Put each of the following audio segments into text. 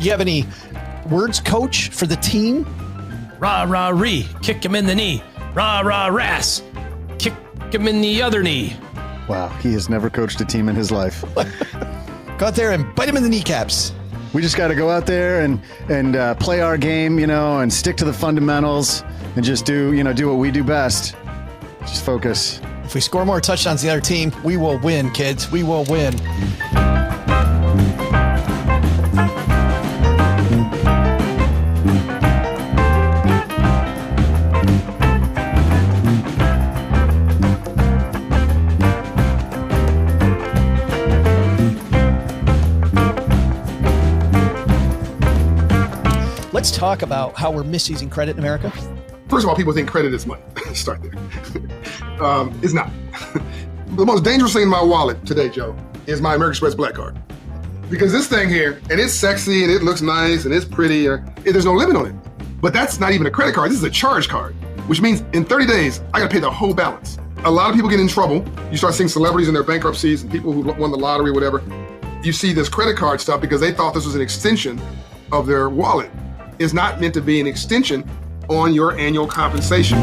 You have any words, coach, for the team? Rah, rah, ree. Kick him in the knee. Rah, rah, rass. Kick him in the other knee. Wow, he has never coached a team in his life. Go out there and bite him in the kneecaps. We just got to go out there and play our game, and stick to the fundamentals and just do what we do best. Just focus. If we score more touchdowns than the other team, we will win, kids. We will win. Let's talk about how we're misusing credit in America. First of all, people think credit is money. Start there. It's not. The most dangerous thing in my wallet today, Joe, is my American Express Black Card. Because this thing here, and it's sexy, and it looks nice, and it's pretty, there's no limit on it. But that's not even a credit card. This is a charge card, which means in 30 days, I got to pay the whole balance. A lot of people get in trouble. You start seeing celebrities in their bankruptcies and people who won the lottery, whatever. You see this credit card stuff because they thought this was an extension of their wallet. It's not meant to be an extension on your annual compensation.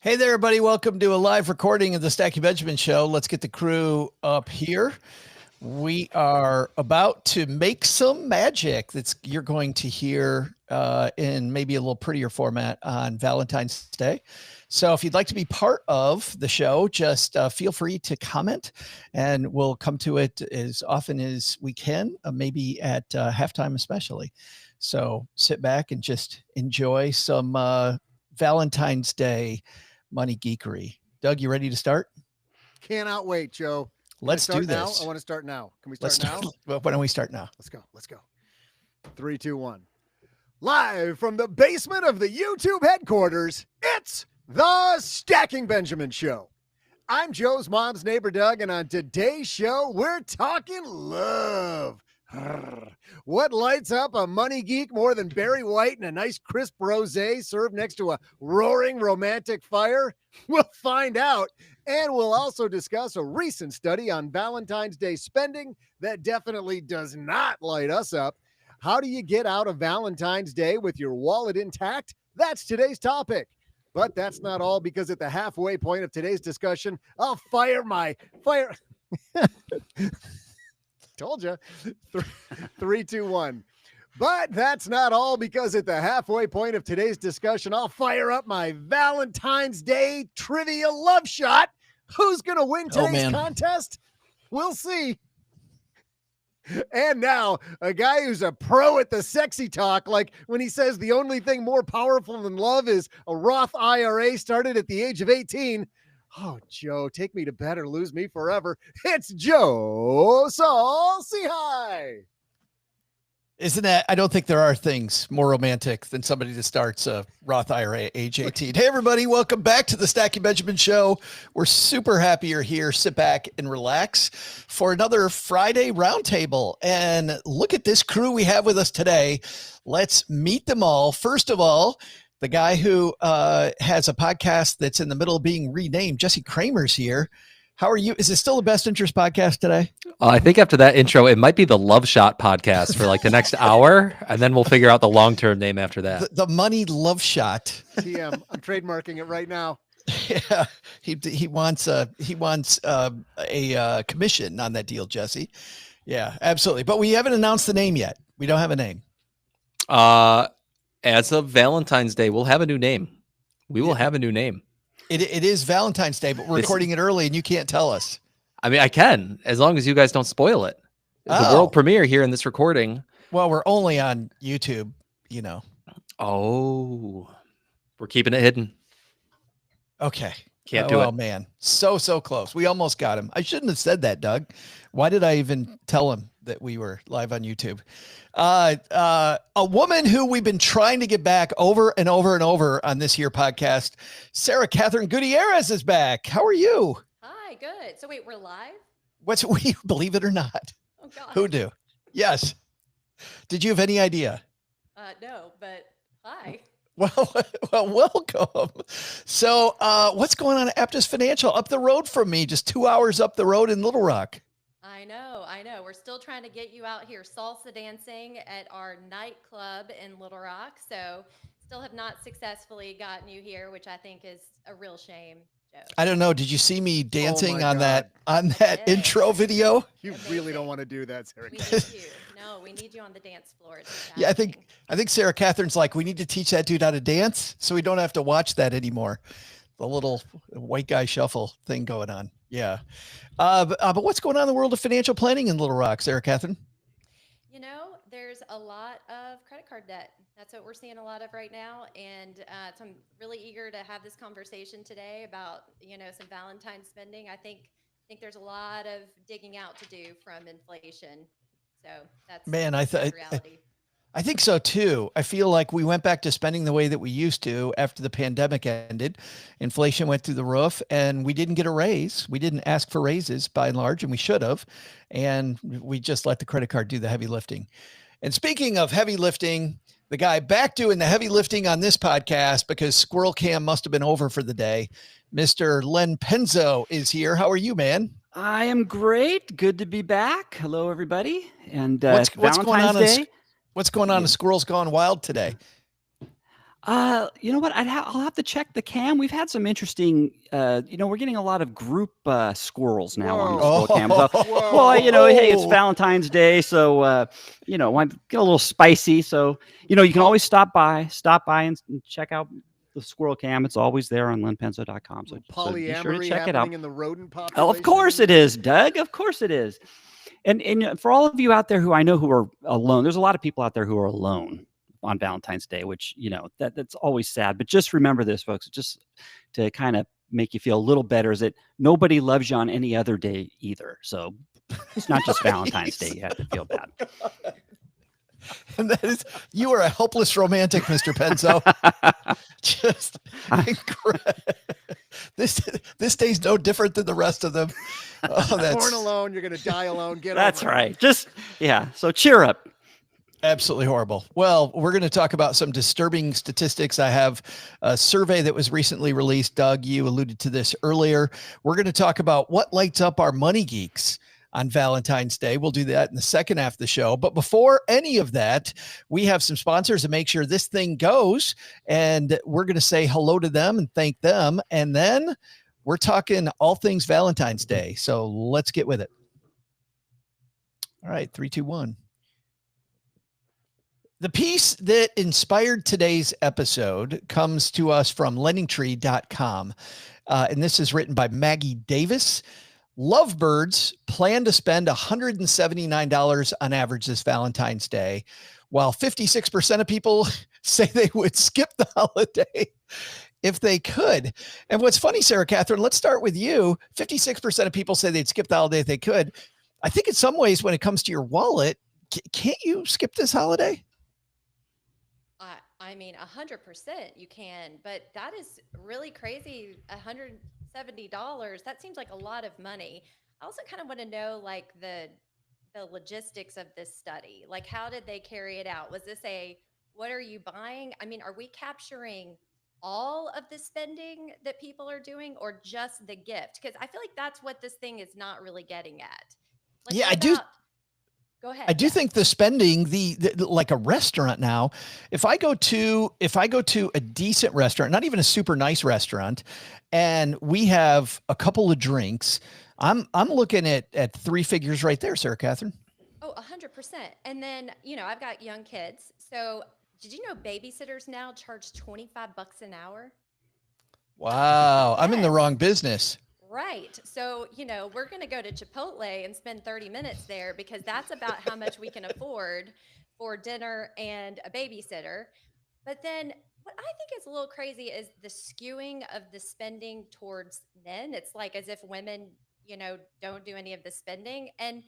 Hey there, everybody. Welcome to a live recording of the Stacky Benjamin Show. Let's get the crew up here. We are about to make some magic that's you're going to hear in maybe a little prettier format on Valentine's Day. So if you'd like to be part of the show, just feel free to comment and we'll come to it as often as we can, maybe at halftime especially. So sit back and just enjoy some Valentine's Day money geekery. Doug, you ready to start? Cannot wait, Joe. Let's do this. Now? I want to start now. Can we start now? Well, why don't we start now? Let's go. 3, 2, 1. Live from the basement of the YouTube headquarters, it's the Stacking Benjamin Show. I'm Joe's mom's neighbor, Doug, and on today's show, we're talking love. What lights up a money geek more than Barry White and a nice crisp rosé served next to a roaring romantic fire? We'll find out. And we'll also discuss a recent study on Valentine's Day spending that definitely does not light us up. How do you get out of Valentine's Day with your wallet intact? That's today's topic. But that's not all, because at the halfway point of today's discussion, I'll fire. Told you. 3, 2, 1. But that's not all, because at the halfway point of today's discussion, I'll fire up my Valentine's Day trivia love shot. Who's going to win today's contest? We'll see. And now, a guy who's a pro at the sexy talk, like when he says the only thing more powerful than love is a Roth IRA started at the age of 18. Oh, Joe, take me to bed or lose me forever. It's Joe Saul-Sehy. Isn't that, I don't think there are things more romantic than somebody that starts a Roth IRA at age 18. Hey, everybody. Welcome back to the Stacky Benjamin Show. We're super happy you're here. Sit back and relax for another Friday Roundtable. And look at this crew we have with us today. Let's meet them all. First of all, the guy who has a podcast that's in the middle of being renamed, Jesse Cramer's here. How are you? Is it still the Best Interest podcast today? I think after that intro, it might be the Love Shot podcast for like the next hour, and then we'll figure out the long-term name after that. The money love shot. TM, I'm trademarking it right now. Yeah, he wants a commission on that deal, Jesse. Yeah, absolutely. But we haven't announced the name yet. We don't have a name. As of Valentine's Day, we'll have a new name. We will have a new name. It is Valentine's Day, but we're recording it early, and you can't tell us. I mean, I can, as long as you guys don't spoil it. It's the world premiere here in this recording. Well, we're only on YouTube, you know. Oh, we're keeping it hidden. Okay. Can't do it. Oh, man. So close. We almost got him. I shouldn't have said that, Doug. Why did I even tell him that we were live on YouTube? A woman who we've been trying to get back over and over and over on this here podcast, Catherine Gutierrez is back. How are you? Hi, good. So wait, we're live? We believe it or not? Oh God. Who do? Yes. Did you have any idea? No, but hi. Well, welcome. So, what's going on at Aptus Financial up the road from me, just 2 hours up the road in Little Rock? I know. We're still trying to get you out here salsa dancing at our nightclub in Little Rock. So still have not successfully gotten you here, which I think is a real shame, Joe. I don't know. Did you see me dancing on God. that intro video? You Amazing. really don't want to do that, Sarah. We need you. No, we need you on the dance floor. It's Yeah, I think happening. Catherine's like, we need to teach that dude how to dance so we don't have to watch that anymore. The little white guy shuffle thing going on. Yeah. But what's going on in the world of financial planning in Little Rock, Catherine? You know, there's a lot of credit card debt. That's what we're seeing a lot of right now. And so I'm really eager to have this conversation today about, some Valentine spending. I think there's a lot of digging out to do from inflation. So that's reality. I think so too. I feel like we went back to spending the way that we used to after the pandemic ended. Inflation went through the roof and we didn't get a raise. We didn't ask for raises by and large, and we should have. And we just let the credit card do the heavy lifting. And speaking of heavy lifting, the guy back doing the heavy lifting on this podcast because Squirrel Cam must have been over for the day, Mr. Len Penzo is here. How are you, man? I am great. Good to be back. Hello, everybody. And What's Valentine's going on Day. What's going on? The Squirrel's Gone Wild today. You know what? I'll have to check the cam. We've had some interesting. We're getting a lot of group squirrels now on the squirrel cam. So, well, hey, it's Valentine's Day, so want to get a little spicy. So, you can always stop by and check out the squirrel cam. It's always there on lenpenzo.com. So be sure to check it out. In the rodent population. Oh, of course it is, Doug. Of course it is. And for all of you out there who I know who are alone, there's a lot of people out there who are alone on Valentine's Day, which, that's always sad. But just remember this, folks, just to kind of make you feel a little better, is that nobody loves you on any other day either. So it's not just Valentine's Day. You have to feel bad. And that is, you are a helpless romantic, Mr. Penzo. Just this day's no different than the rest of them. Oh, Born alone, you're going to die alone. That's right. So cheer up. Absolutely horrible. Well, we're going to talk about some disturbing statistics. I have a survey that was recently released. Doug, you alluded to this earlier. We're going to talk about what lights up our money geeks on Valentine's Day. We'll do that in the second half of the show. But before any of that, we have some sponsors to make sure this thing goes. And we're going to say hello to them and thank them. And then we're talking all things Valentine's Day. So let's get with it. All right, 3, 2, 1. The piece that inspired today's episode comes to us from lendingtree.com. And this is written by Maggie Davis. Lovebirds plan to spend $179 on average this Valentine's Day, while 56% of people say they would skip the holiday if they could. And what's funny, Catherine, let's start with you. 56% of people say they'd skip the holiday if they could. I think in some ways, when it comes to your wallet, can't you skip this holiday? I mean, 100% you can, but that is really crazy. $170. That seems like a lot of money. I also kind of want to know, like, the logistics of this study. Like, how did they carry it out? Was this what are you buying? I mean, are we capturing all of the spending that people are doing or just the gift? Because I feel like that's what this thing is not really getting at. Like, Yeah, what I do. about, go ahead. I do think the spending, the like a restaurant now, if I go to a decent restaurant, not even a super nice restaurant, and we have a couple of drinks, I'm looking at 3 figures right there, Sarah Catherine. Oh, 100%. And then, I've got young kids. So did you know babysitters now charge $25 an hour? Wow, I'm in the Yes. wrong business. Right. So, we're going to go to Chipotle and spend 30 minutes there because that's about how much we can afford for dinner and a babysitter. But then what I think is a little crazy is the skewing of the spending towards men. It's like as if women, don't do any of the spending. And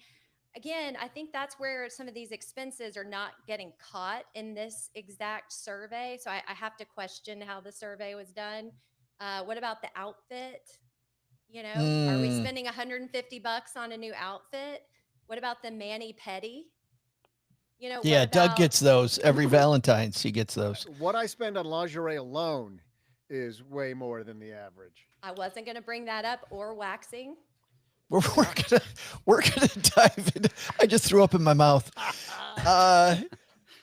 again, I think that's where some of these expenses are not getting caught in this exact survey. So I have to question how the survey was done. What about the outfit? Are we spending $150 on a new outfit? What about the mani-pedi? Yeah, Doug gets those every Valentine's. He gets those. What I spend on lingerie alone is way more than the average. I wasn't going to bring that up, or waxing. We're gonna dive in. I just threw up in my mouth.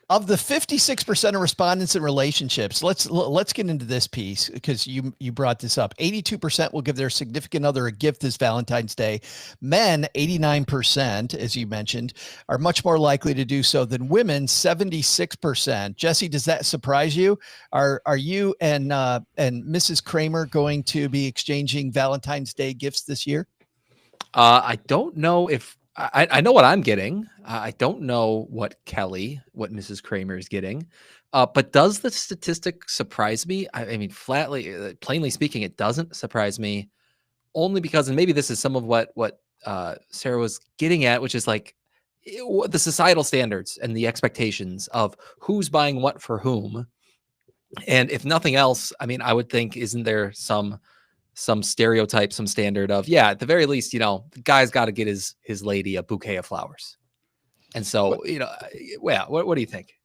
Of the 56% of respondents in relationships, let's get into this piece because you brought this up. 82% will give their significant other a gift this Valentine's Day. Men, 89%, as you mentioned, are much more likely to do so than women, 76%. Jesse, does that surprise you? Are you and Mrs. Cramer going to be exchanging Valentine's Day gifts this year? I don't know if I know what I'm getting. I don't know what Mrs. Cramer is getting. But does the statistic surprise me? I mean, plainly speaking, it doesn't surprise me, only because, and maybe this is some of what Sarah was getting at, which is like the societal standards and the expectations of who's buying what for whom. And if nothing else, I mean, I would think, isn't there some stereotype, some standard of, at the very least, the guy's got to get his lady a bouquet of flowers. And so, what do you think?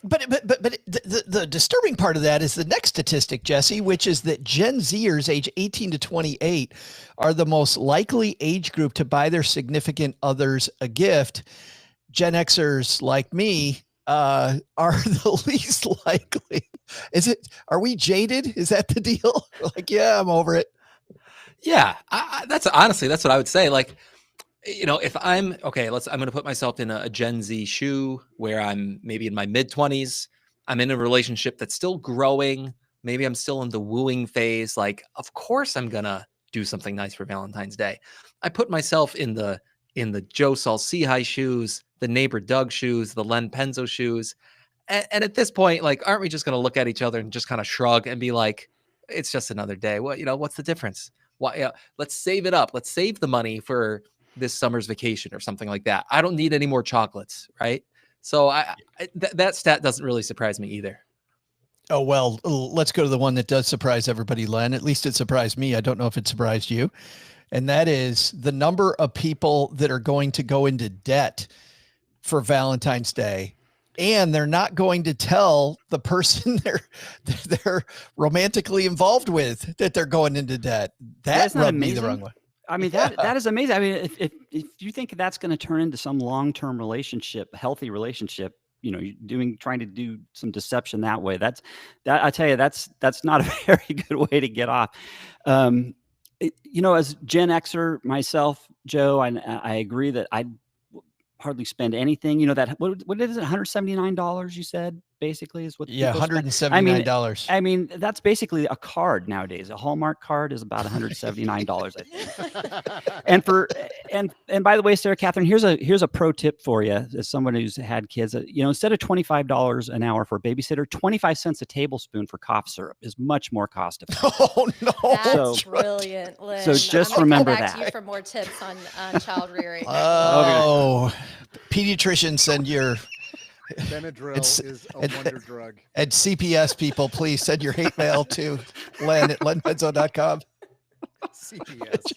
But the disturbing part of that is the next statistic, Jesse, which is that Gen Zers age 18 to 28 are the most likely age group to buy their significant others a gift. Gen Xers like me are the least likely. Are we jaded? Is that the deal? Like, yeah, I'm over it. Yeah, that's honestly, that's what I would say. Like, if I'm okay, I'm going to put myself in a Gen Z shoe where I'm maybe in my mid 20s. I'm in a relationship that's still growing. Maybe I'm still in the wooing phase. Like, of course I'm going to do something nice for Valentine's Day. I put myself in the Joe Saul-Sehy shoes, the neighbor Doug shoes, the Len Penzo shoes. And at this point, like, aren't we just going to look at each other and just kind of shrug and be like, it's just another day. Well, what's the difference? Why? Let's save it up. Let's save the money for this summer's vacation or something like that. I don't need any more chocolates, right? So that stat doesn't really surprise me either. Oh, well, let's go to the one that does surprise everybody, Len. At least it surprised me. I don't know if it surprised you. And that is the number of people that are going to go into debt for Valentine's Day. And they're not going to tell the person they're romantically involved with that they're going into debt. That rubbed me the wrong way. I mean, that is amazing. I mean, if you think that's going to turn into some long-term relationship, healthy relationship, trying to do some deception that way, I tell you, that's not a very good way to get off. As Gen Xer myself, Joe, I agree that I hardly spend anything. What is it? $179 you said basically is what? Yeah, $179. I mean, that's basically a card nowadays. A Hallmark card is about $179, I think. And by the way, Sarah Catherine, here's a pro tip for you as someone who's had kids. Instead of $25 an hour for a babysitter, 25 cents a tablespoon for cough syrup is much more cost effective. Oh no, that's brilliant, Len. So just I'm remember come back that. to you for more tips on child rearing. Oh, pediatricians, send your Benadryl is a wonder drug. And CPS people, please send your hate mail to Len at lenpenzo.com. CPS.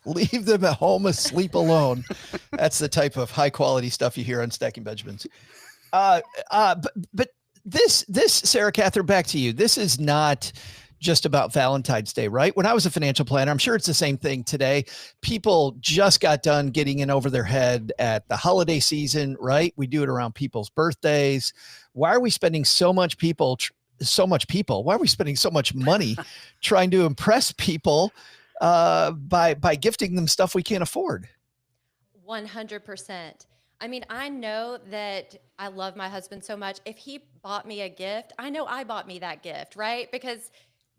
Leave them at home asleep alone. That's the type of high quality stuff you hear on Stacking Benjamins. But this, Sarah Catherine, back to you. This is not just about Valentine's Day, right? When I was a financial planner, I'm sure it's the same thing today. People just got done getting in over their head at the holiday season, right? We do it around people's birthdays. Why are we spending so much people? Why are we spending so much money trying to impress people by gifting them stuff we can't afford? 100%. I mean, I know that I love my husband so much. If he bought me a gift, I know I bought me that gift, right? Because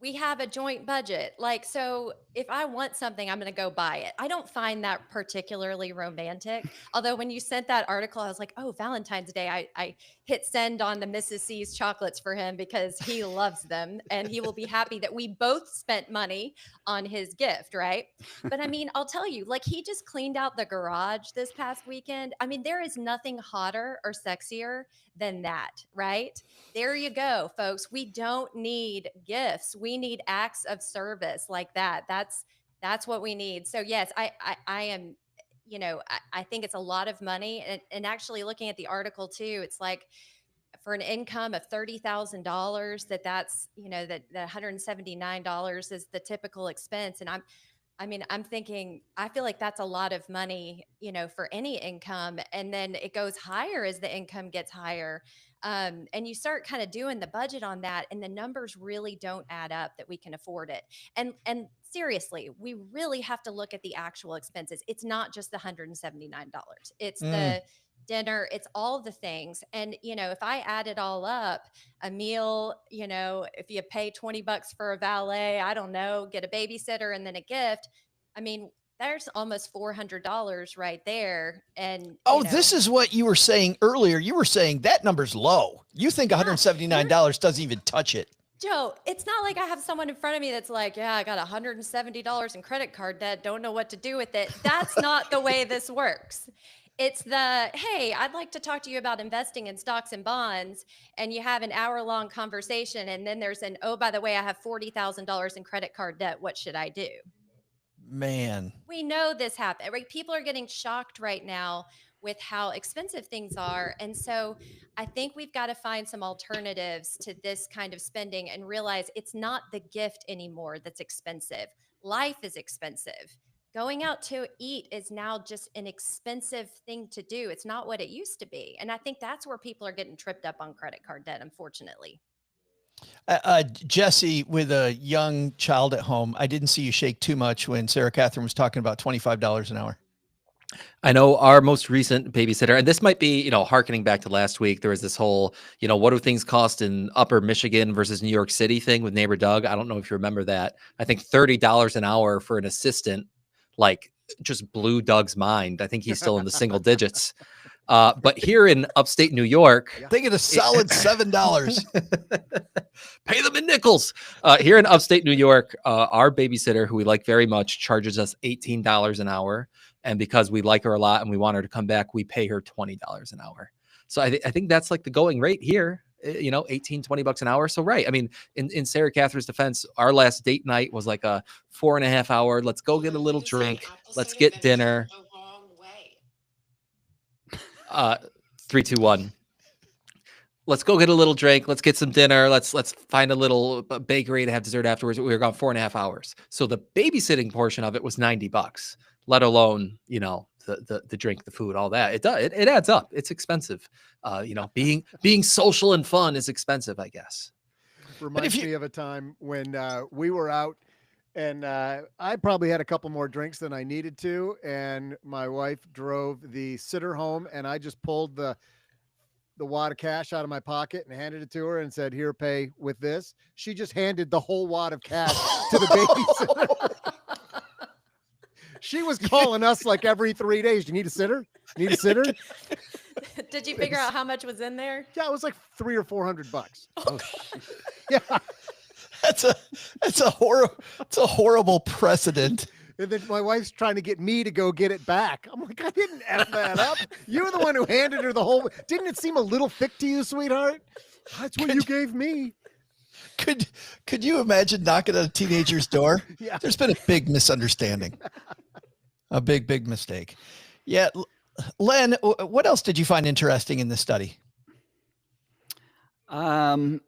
we have a joint budget. Like, so if I want something, I'm going to go buy it. I don't find that particularly romantic. Although when you sent that article, I was like, oh, Valentine's Day, I hit send on the Mrs. C's chocolates for him because he loves them and he will be happy that we both spent money on his gift, right? But I mean, I'll tell you, like, he just cleaned out the garage this past weekend. I mean, there is nothing hotter or sexier than that, right? There you go, folks. We don't need gifts. We need acts of service like that. That's what we need. So yes, I am, I think it's a lot of money. And actually looking at the article too, it's like for an income of $30,000, that's, that $179 is the typical expense. And I'm thinking, I feel like that's a lot of money, for any income. And then it goes higher as the income gets higher. And you start kind of doing the budget on that, and the numbers really don't add up that we can afford it. And seriously, we really have to look at the actual expenses. It's not just the $179. It's the dinner, it's all the things. And, if I add it all up, a meal, if you pay $20 for a valet, I don't know, get a babysitter and then a gift, I mean, there's almost $400 right there. And this is what you were saying earlier. You were saying that number's low. You think $179 doesn't even touch it. Joe, it's not like I have someone in front of me that's like, yeah, I got $170 in credit card debt, don't know what to do with it. That's not the way this works. It's hey, I'd like to talk to you about investing in stocks and bonds. And you have an hour-long conversation. And then there's oh, by the way, I have $40,000 in credit card debt. What should I do? Man. We know this happened, right? People are getting shocked right now with how expensive things are. And so I think we've got to find some alternatives to this kind of spending and realize it's not the gift anymore that's expensive. Life is expensive. Going out to eat is now just an expensive thing to do. It's not what it used to be. And I think that's where people are getting tripped up on credit card debt, unfortunately. Jesse, with a young child at home, I didn't see you shake too much when Sarah Catherine was talking about $25 an hour. I know our most recent babysitter, and this might be, harkening back to last week, there was this whole, what do things cost in Upper Michigan versus New York City thing with neighbor Doug. I don't know if you remember that. I think $30 an hour for an assistant, like, just blew Doug's mind. I think he's still in the single digits. But here in upstate New York, they get a solid $7. Pay them in nickels. Here in upstate New York, our babysitter, who we like very much, charges us $18 an hour. And because we like her a lot and we want her to come back, we pay her $20 an hour. So I think that's like the going rate here, $18-20 an hour. So, right. I mean, in Sarah Catherine's defense, our last date night was like a 4.5 hour. Let's go get a little drink. Let's get dinner. 3, 2, 1. Let's go get a little drink. Let's get some dinner. Let's find a little bakery to have dessert afterwards. We were gone 4.5 hours. So the babysitting portion of it was $90, let alone, the drink, the food, all that. It adds up. It's expensive. Being social and fun is expensive, I guess. Reminds me of a time when we were out, and I probably had a couple more drinks than I needed to, and my wife drove the sitter home, and I just pulled the wad of cash out of my pocket and handed it to her and said, "Here, pay with this." She just handed the whole wad of cash to the babysitter. She was calling us like every 3 days. You need a sitter? Need a sitter? Did you figure out how much was in there? Yeah, it was like $300 or $400. Oh, yeah, that's a horrible precedent. And then my wife's trying to get me to go get it back. I'm like, I didn't F that up. You were the one who handed her the whole. Didn't it seem a little thick to you, sweetheart? That's what you gave me. Could you imagine knocking on a teenager's door? Yeah. There's been a big misunderstanding. A big mistake. Yeah. Len, what else did you find interesting in this study? I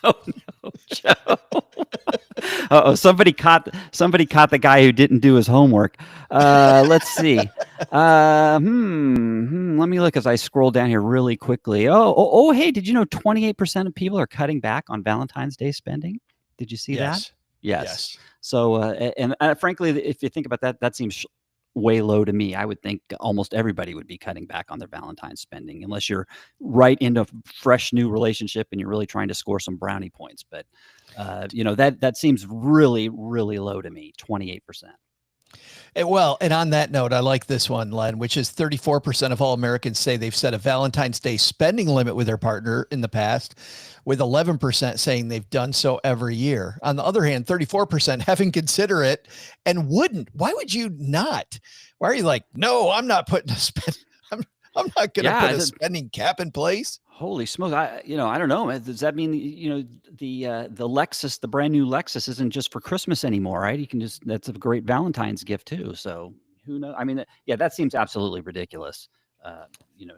don't know, Joe. Oh, somebody caught the guy who didn't do his homework. Let's see. Let me look as I scroll down here really quickly. Oh, hey, did you know 28% of people are cutting back on Valentine's Day spending? Did you see that? Yes. So, and frankly, if you think about that, that seems way low to me. I would think almost everybody would be cutting back on their Valentine's spending, unless you're right into a fresh new relationship and you're really trying to score some brownie points. But that seems really, really low to me. 28%. And on that note, I like this one, Len, which is 34% of all Americans say they've set a Valentine's Day spending limit with their partner in the past, with 11% saying they've done so every year. On the other hand, 34% haven't considered it and wouldn't. Why would you not? Why are you like, no, I'm not putting I'm not going to put a spending cap in place. Holy smokes. I don't know. Does that mean, the Lexus, the brand new Lexus isn't just for Christmas anymore, right? That's a great Valentine's gift too. So who knows? I mean, that seems absolutely ridiculous.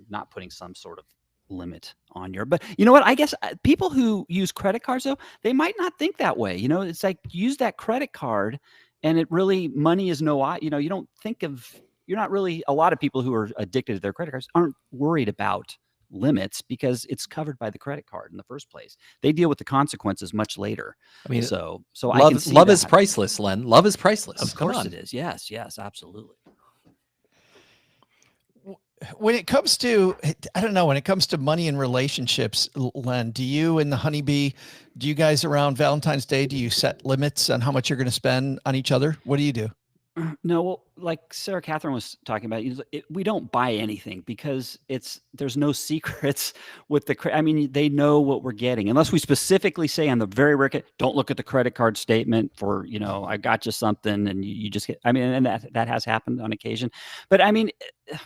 Not putting some sort of limit on but you know what? I guess people who use credit cards though, they might not think that way. It's like use that credit card and money is you don't think of, you're not really, a lot of people who are addicted to their credit cards aren't worried about limits because it's covered by the credit card in the first place. They deal with the consequences much later. I mean, so love is priceless, Len. Love is priceless. Of course it is. Yes, absolutely. When it comes to, when it comes to money and relationships, Len, do you and the Honeybee, do you guys around Valentine's Day, do you set limits on how much you're going to spend on each other? What do you do? No, well, like Sarah Catherine was talking about, we don't buy anything because there's no secrets with they know what we're getting, unless we specifically say on the very rare, don't look at the credit card statement for, I got you something and you just get, and that has happened on occasion. But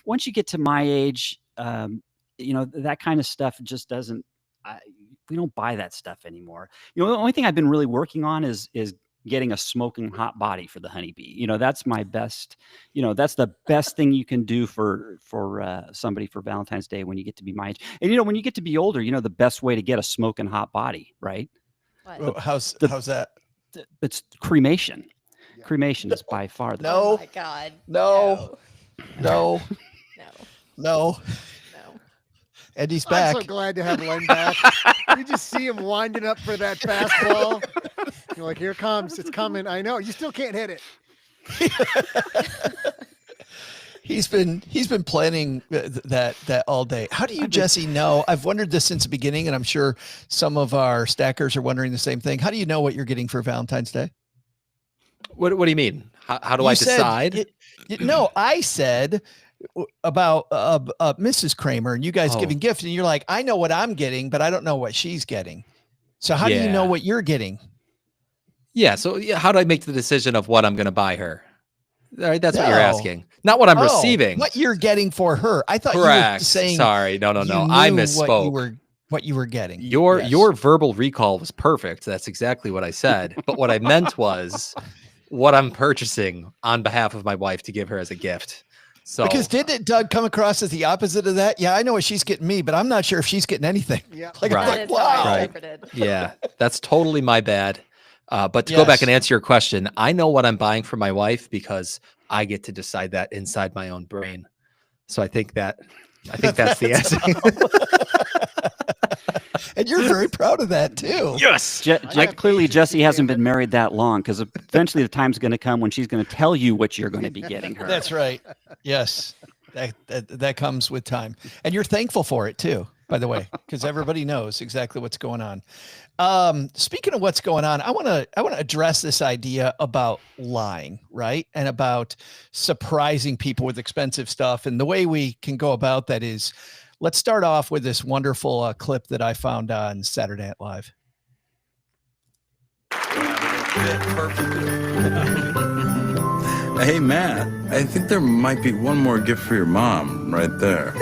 once you get to my age, that kind of stuff just doesn't, we don't buy that stuff anymore. The only thing I've been really working on is getting a smoking hot body for the Honeybee. That's my best, that's the best thing you can do for somebody for Valentine's Day when you get to be my age. And, when you get to be older, the best way to get a smoking hot body, right? What? How's that? It's cremation. Yeah. Cremation is by far the No. Oh my God. No. Eddie's back. I'm so glad to have Len back. You just see him winding up for that fastball. You're like, here it comes. It's coming. I know. You still can't hit it. He's been planning that all day. How do you, Jesse, know? I've wondered this since the beginning, and I'm sure some of our stackers are wondering the same thing. How do you know what you're getting for Valentine's Day? What do you mean? How do I decide? No, I said about Mrs. Cramer and you guys giving gifts, and you're like, I know what I'm getting, but I don't know what she's getting. So how do you know what you're getting? Yeah. So how do I make the decision of what I'm going to buy her? All right, that's what you're asking. Not what I'm receiving. What you're getting for her. I thought Correct. You were saying. Sorry. No. I misspoke. What you were getting. Your verbal recall was perfect. That's exactly what I said. But what I meant was what I'm purchasing on behalf of my wife to give her as a gift. So because didn't Doug come across as the opposite of that? Yeah, I know what she's getting me, but I'm not sure if she's getting anything. Yeah. Wow. Right. Yeah, that's totally my bad. But to go back and answer your question, I know what I'm buying for my wife because I get to decide that inside my own brain. So I think that's the answer. And you're very proud of that too. Yes. Clearly Jesse hasn't been married that long, because eventually the time's going to come when she's going to tell you what you're going to be getting her. That's right. Yes. That comes with time. And you're thankful for it too, by the way, because everybody knows exactly what's going on. Speaking of what's going on, I want to address this idea about lying, right? And about surprising people with expensive stuff. And the way we can go about that is, let's start off with this wonderful clip that I found on Saturday Night Live. Hey, Matt, I think there might be one more gift for your mom right there.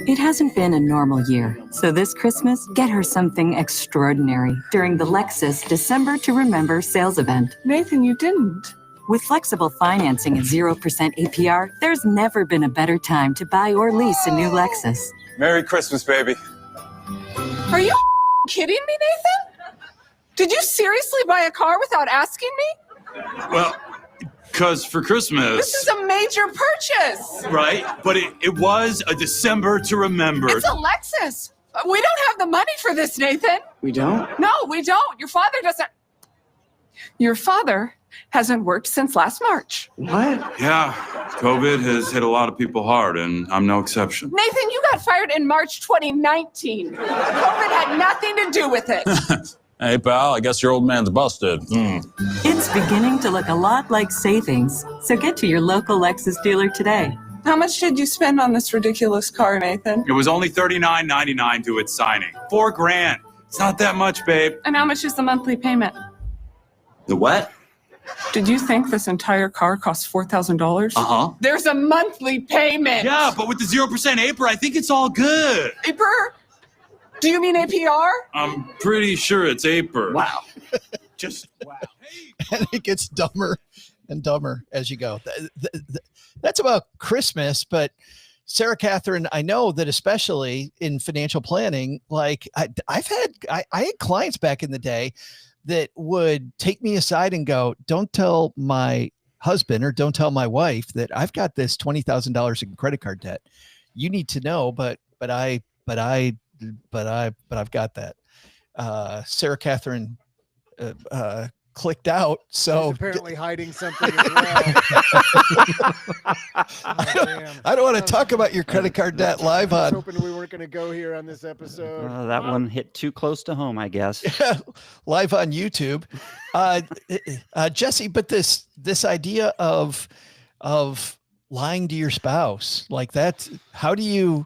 It hasn't been a normal year, so this Christmas, get her something extraordinary during the Lexus December to Remember sales event. Nathan, you didn't. With flexible financing at 0% APR, there's never been a better time to buy or lease a new Lexus. Merry Christmas, baby. Are you kidding me, Nathan? Did you seriously buy a car without asking me? Well, because for Christmas... This is a major purchase. Right, but it was a December to remember. It's a Lexus. We don't have the money for this, Nathan. We don't? No, we don't. Your father doesn't. Your father hasn't worked since last March. What? Yeah, COVID has hit a lot of people hard, and I'm no exception. Nathan, you got fired in March 2019. COVID had nothing to do with it. Hey, pal, I guess your old man's busted. It's beginning to look a lot like savings. So get to your local Lexus dealer today. How much did you spend on this ridiculous car, Nathan? It was only $39.99 to its signing. $4,000. It's not that much, babe. And how much is the monthly payment? The what? Did you think this entire car costs $4,000? Uh-huh. There's a monthly payment. Yeah, but with the 0% APR, I think it's all good. APR? Do you mean APR? I'm pretty sure it's APR. Wow. Just wow. And it gets dumber and dumber as you go. That's about Christmas, but Sarah Catherine, I know that especially in financial planning, like I had clients back in the day that would take me aside and go, don't tell my husband or don't tell my wife that I've got this $20,000 in credit card debt. You need to know, but I've got that. Sarah Catherine clicked out. So he's apparently hiding something as well. I don't want to talk about your credit card debt live I was on. hoping we weren't going to go here on this episode. That one hit too close to home, I guess. Live on YouTube. Jesse, but this idea of lying to your spouse, like that, how do you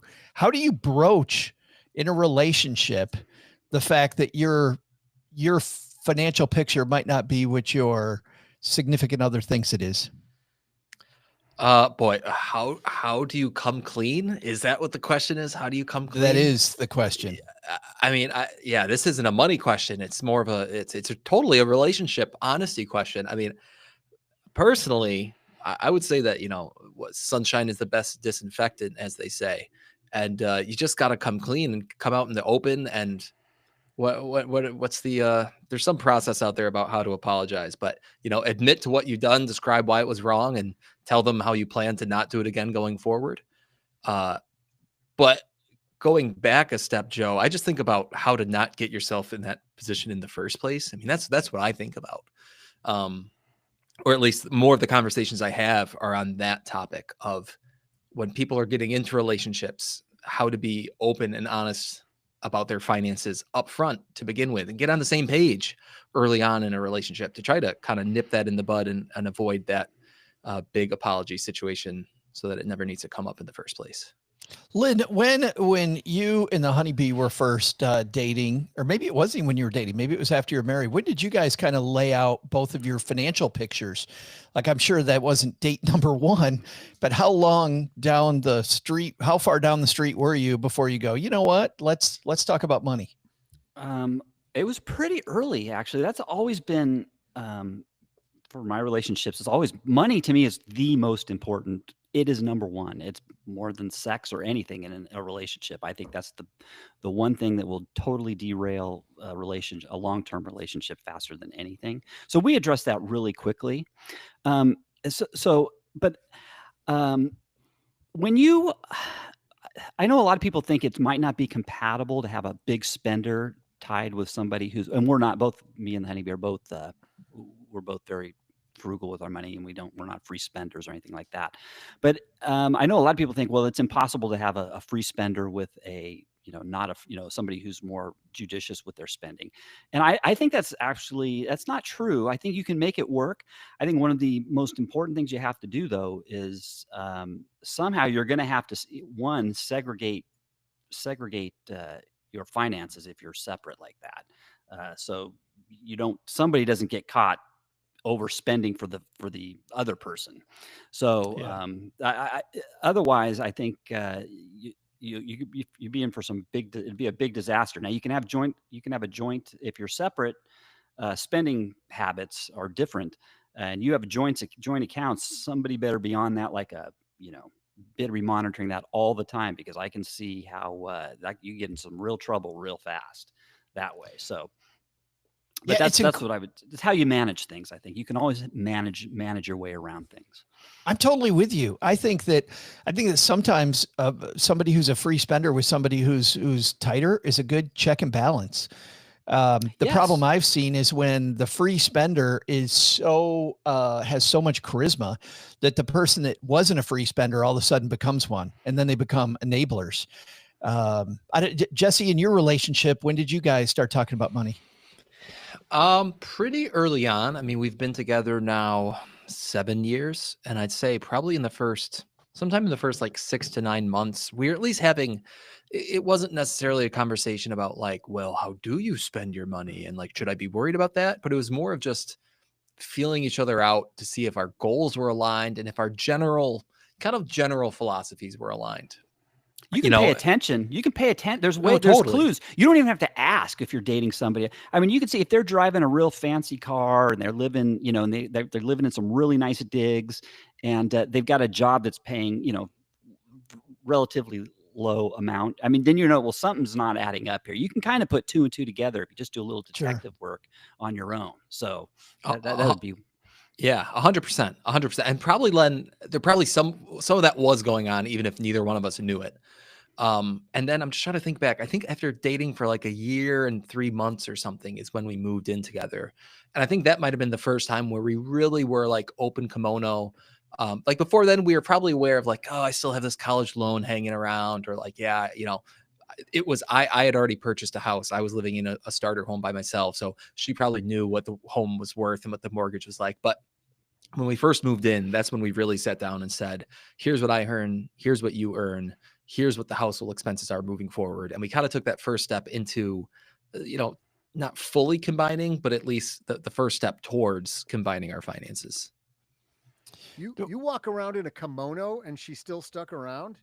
broach in a relationship the fact that your financial picture might not be what your significant other thinks it is? Boy, how do you come clean? Is that what the question is? How do you come clean? That is the question. I mean, this isn't a money question. It's more of it's totally a relationship honesty question. I mean, personally, I would say that, sunshine is the best disinfectant, as they say. And you just got to come clean and come out in the open. And what's the there's some process out there about how to apologize, but admit to what you've done, describe why it was wrong, and tell them how you plan to not do it again going forward. But going back a step, Joe, I just think about how to not get yourself in that position in the first place. I mean, that's what I think about. Or at least more of the conversations I have are on that topic of when people are getting into relationships, how to be open and honest about their finances up front to begin with and get on the same page early on in a relationship to try to kind of nip that in the bud and avoid that big apology situation so that it never needs to come up in the first place. Len, when you and the honeybee were first dating, or maybe it wasn't even when you were dating, maybe it was after you were married, when did you guys kind of lay out both of your financial pictures? Like, I'm sure that wasn't date number one, but how far down the street were you before you go, you know what, let's talk about money? It was pretty early, actually. That's always been, for my relationships, it's always money to me is the most important. It is number one. It's more than sex or anything in a relationship. I think that's the one thing that will totally derail a long-term relationship faster than anything. So we addressed that really quickly. When I know a lot of people think it might not be compatible to have a big spender tied with somebody and we're not, both me and the honeybee are both, we're both very frugal with our money, and we're not free spenders or anything like that. But I know a lot of people think, well, it's impossible to have a free spender with somebody who's more judicious with their spending. And I think that's not true. I think you can make it work. I think one of the most important things you have to do, though, is somehow you're going to have to segregate your finances if you're separate like that. So somebody doesn't get caught overspending for the other person. So otherwise, I think you'd be in for it'd be a big disaster. Now you can have a joint if you're separate. Spending habits are different, and you have joint accounts. Somebody better be on that like a be monitoring that all the time, because I can see how that you get in some real trouble real fast that way. So, but Yeah, that's what it's how you manage things. I think you can always manage your way around things. I'm totally with you. I think that sometimes somebody who's a free spender with somebody who's tighter is a good check and balance. The problem I've seen is when the free spender is has so much charisma that the person that wasn't a free spender all of a sudden becomes one, and then they become enablers. Jesse, in your relationship, when did you guys start talking about money? Pretty early on. I mean, we've been together now 7 years, and I'd say probably sometime in the first like 6 to 9 months, we're at least having, it wasn't necessarily a conversation about like, well, how do you spend your money? And like, should I be worried about that? But it was more of just feeling each other out to see if our goals were aligned and if our general philosophies were aligned. You can pay attention. You can pay attention. There's there's clues. You don't even have to ask if you're dating somebody. I mean, you can see if they're driving a real fancy car and they're living, and they're living in some really nice digs, and they've got a job that's paying, relatively low amount. I mean, then well, something's not adding up here. You can kind of put 2 and 2 together if you just do a little detective work on your own. So that would be. Yeah, 100%, 100%. And probably, Len, there probably some of that was going on, even if neither one of us knew it. And then I'm just trying to think back. I think after dating for like a year and 3 months or something is when we moved in together. And I think that might've been the first time where we really were like open kimono. Like before then we were probably aware of like, oh, I still have this college loan hanging around, or like, yeah, it was, I had already purchased a house. I was living in a starter home by myself. So she probably knew what the home was worth and what the mortgage was like. But when we first moved in, that's when we really sat down and said, here's what I earn. Here's what you earn. Here's what the household expenses are moving forward. And we kind of took that first step into, not fully combining, but at least the first step towards combining our finances. You walk around in a kimono and she's still stuck around?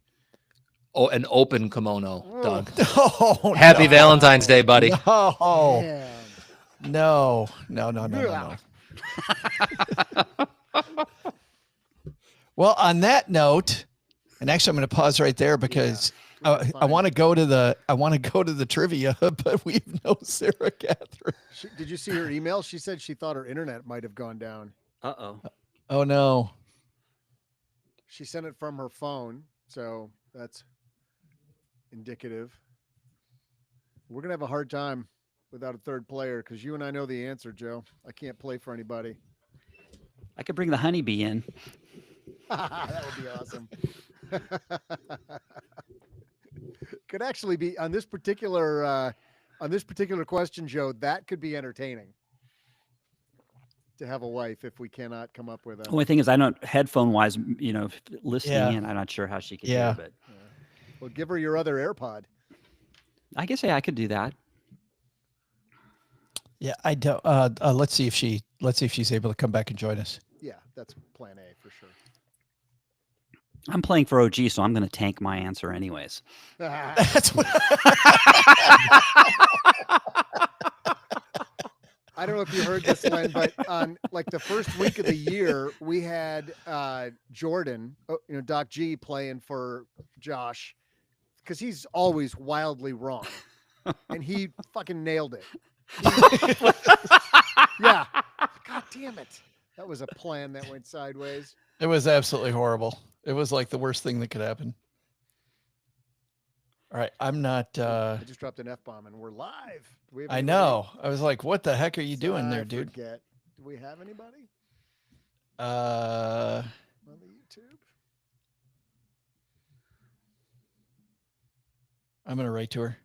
Oh, an open kimono, Doug. Oh, Happy Valentine's Day, buddy. No. Well, on that note, and actually I'm going to pause right there because I want to go to the trivia, but we have no Sarah Catherine. Did you see her email? She said she thought her internet might have gone down. Uh-oh. Oh no. She sent it from her phone, so that's indicative. We're going to have a hard time without a third player because you and I know the answer, Joe. I can't play for anybody. I could bring the honeybee in. That would be awesome. Could actually be on this particular question, Joe. That could be entertaining to have a wife if we cannot come up with a. The only thing is, I don't headphone wise, listening in. I'm not sure how she could do it, but well, give her your other AirPod. I guess I could do that. Yeah, I don't. Let's see if she's able to come back and join us. Yeah, that's plan A for sure. I'm playing for OG, so I'm going to tank my answer anyways. That's what. I don't know if you heard this, Len, but on like the first week of the year, we had Jordan, Doc G, playing for Josh because he's always wildly wrong, and he fucking nailed it. Yeah. God damn it. That was a plan that went sideways. It was absolutely horrible. It was like the worst thing that could happen. All right. I'm not. I just dropped an F-bomb and we're live. I know. I was like, what the heck are you doing there, dude? Do we have anybody? On the YouTube? I'm going to write to her.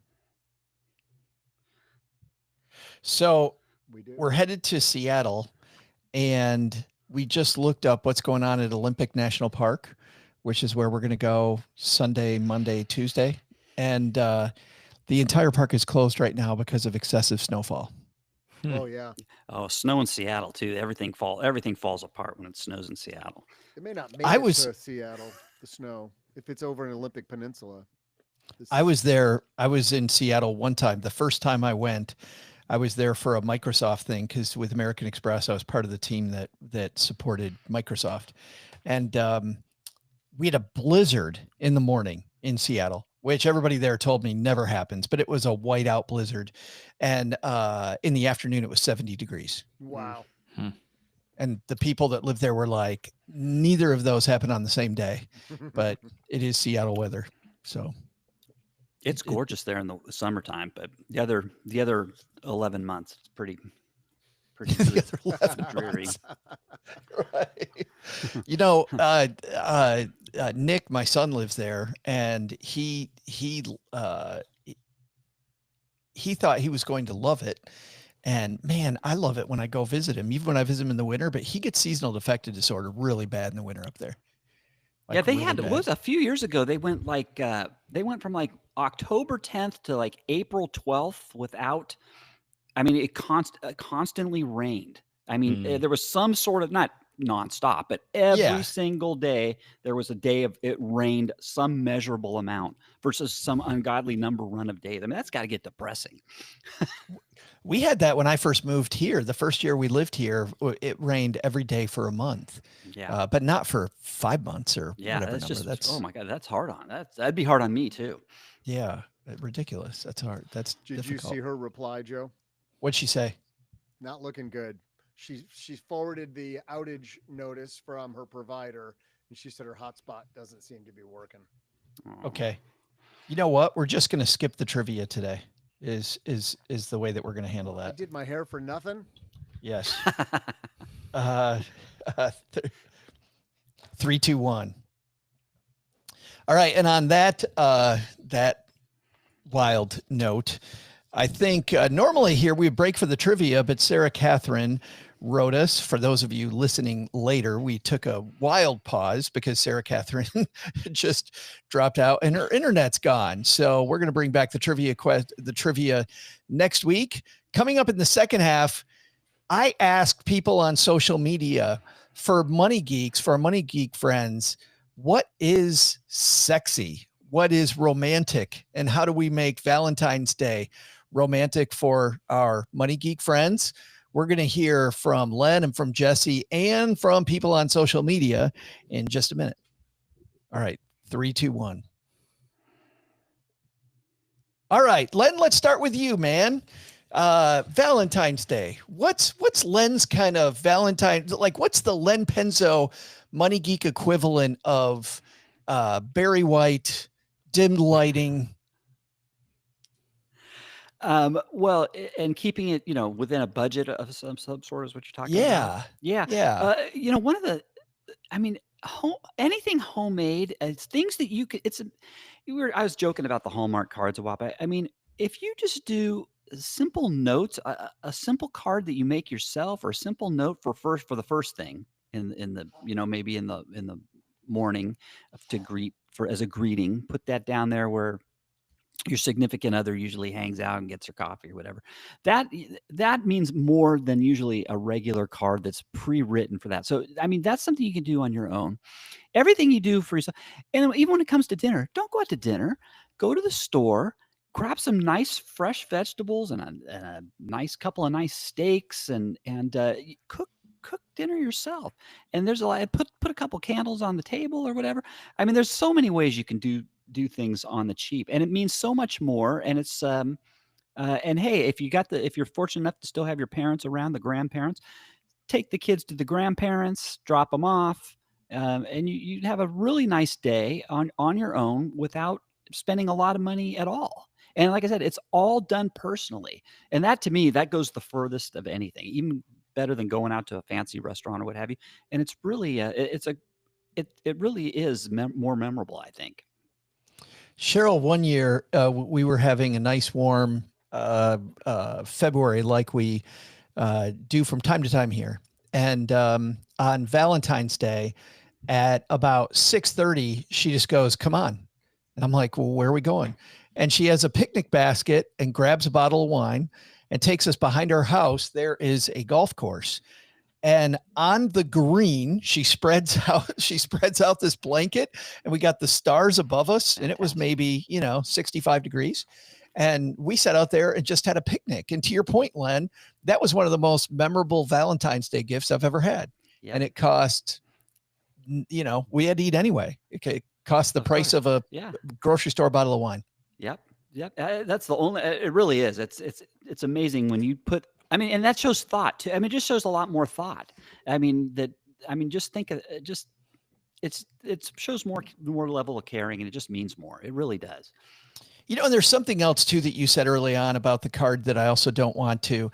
So we're headed to Seattle, and we just looked up what's going on at Olympic National Park, which is where we're going to go Sunday, Monday, Tuesday. And the entire park is closed right now because of excessive snowfall. Oh, yeah. Oh, snow in Seattle, too. Everything falls apart when it snows in Seattle. It may not make it to Seattle, the snow, if it's over an Olympic Peninsula. I was there. I was in Seattle one time. The first time I went, I was there for a Microsoft thing because with American Express, I was part of the team that supported Microsoft. And we had a blizzard in the morning in Seattle, which everybody there told me never happens, but it was a whiteout blizzard. And in the afternoon, it was 70 degrees. Wow. And the people that live there were like, neither of those happen on the same day, but it is Seattle weather. So it's gorgeous there in the summertime, but the other 11 months, it's pretty the other 11 dreary. Right. Nick, my son, lives there, and he thought he was going to love it. And man, I love it when I go visit him, even when I visit him in the winter, but he gets seasonal affective disorder really bad in the winter up there. Yeah, they really had, bad. what was a few years ago, they went from like October 10th to like April 12th without, I mean, it constantly rained. I mean, there was some sort of, not nonstop, but every single day there was a day of it rained some measurable amount versus some ungodly number run of days. I mean, that's got to get depressing. We had that when I first moved here. The first year we lived here, it rained every day for a month. Yeah. But not for 5 months or whatever that's number. just, That's, oh my God, that's hard on. That'd be hard on me too. yeah, ridiculous. That's hard. That's Did difficult. you see her reply, Joe? What'd she say? Not looking good. She's forwarded the outage notice from her provider, and she said her hotspot doesn't seem to be working. Okay. You know what? We're just going to skip the trivia today. Is the way that we're going to handle I that. did my hair for nothing. Yes. 3, 2, 1. All right. And on that wild note, I think normally here we break for the trivia, but Sarah Catherine wrote us. For those of you listening later, we took a wild pause because Sarah Catherine just dropped out and her internet's gone. So we're going to bring back the trivia next week. Coming up in the second half, I asked people on social media for Money Geeks, for our Money Geek friends, what is sexy? What is romantic? And how do we make Valentine's Day romantic for our Money Geek friends? We're going to hear from Len and from Jesse and from people on social media in just a minute. All right. 3, 2, 1. All right, Len, let's start with you, man. Valentine's Day. What's Len's kind of Valentine? Like, what's the Len Penzo Money Geek equivalent of Barry White, dimmed lighting? Well, and keeping it, within a budget of some sort is what you're talking about. Yeah. One of the, anything homemade, it's things that you could, I was joking about the Hallmark cards a while back. I mean, if you just do simple notes, a simple card that you make yourself, or a simple note for the first thing in the, maybe in the morning to greet as a greeting, put that down there where your significant other usually hangs out and gets her coffee or whatever. That means more than usually a regular card that's pre-written for that. So, that's something you can do on your own. Everything you do for yourself. And even when it comes to dinner, don't go out to dinner. Go to the store, grab some nice fresh vegetables and a nice couple of nice steaks and cook dinner yourself. And there's a lot, put a couple candles on the table or whatever. There's so many ways you can do things on the cheap, and it means so much more. And it's and hey, if you're fortunate enough to still have your parents around, the grandparents, take the kids to the grandparents, drop them off, and you have a really nice day on your own without spending a lot of money at all. And like I said, it's all done personally, and that to me, that goes the furthest of anything, even better than going out to a fancy restaurant or what have you. And it's really it really is more memorable, I think. Cheryl, one year we were having a nice warm February, like we do from time to time here. And on Valentine's Day at about 6:30, she just goes, "Come on." And I'm like, "Well, where are we going?" And she has a picnic basket and grabs a bottle of wine and takes us behind our house. There is a golf course. And on the green, she spreads out this blanket, and we got the stars above us, and it was maybe, 65 degrees. And we sat out there and just had a picnic. And to your point, Len, that was one of the most memorable Valentine's Day gifts I've ever had. Yep. And it cost we had to eat anyway. It cost the price of a grocery store bottle of wine. Yep. That's the only. It really is. It's amazing when you put. I mean, and that shows thought too. I mean, it just shows a lot more thought. I mean, just think of just. It shows more level of caring, and it just means more. It really does. And there's something else too that you said early on about the card that I also don't want to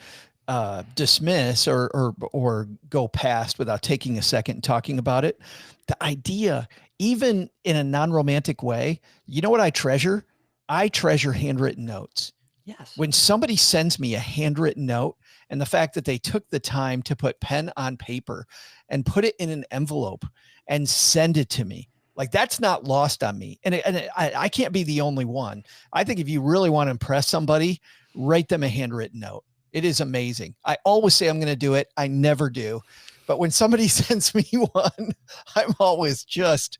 dismiss or go past without taking a second and talking about it. The idea, even in a non-romantic way, you know what I treasure? I treasure handwritten notes. Yes. When somebody sends me a handwritten note, and the fact that they took the time to put pen on paper and put it in an envelope and send it to me, like that's not lost on me. And I can't be the only one. I think if you really want to impress somebody, write them a handwritten note. It is amazing. I always say I'm going to do it. I never do. But when somebody sends me one, I'm always just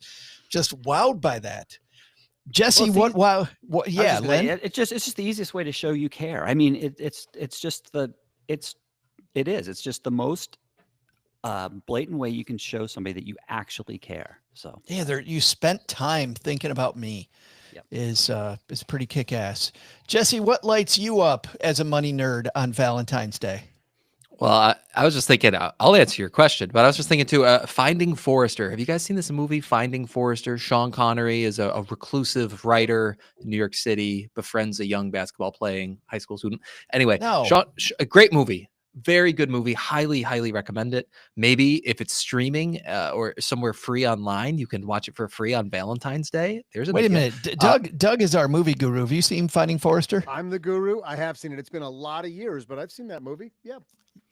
wowed by that. Jesse, what? Yeah, Len? It's just the easiest way to show you care. I mean, it's just the most blatant way you can show somebody that you actually care. So yeah, you spent time thinking about me. Yep. is pretty kick-ass. Jesse, what lights you up as a money nerd on Valentine's Day? Well, I was just thinking, I'll answer your question, but I was just thinking too, Finding Forrester. Have you guys seen this movie, Finding Forrester? Sean Connery is a reclusive writer in New York City, befriends a young basketball playing high school student. Anyway, No. a great movie. Very good movie. Highly, highly recommend it. Maybe if it's streaming or somewhere free online, you can watch it for free on Valentine's Day. Wait a minute. Doug is our movie guru. Have you seen Finding Forrester? I'm the guru. I have seen it. It's been a lot of years, but I've seen that movie. Yeah.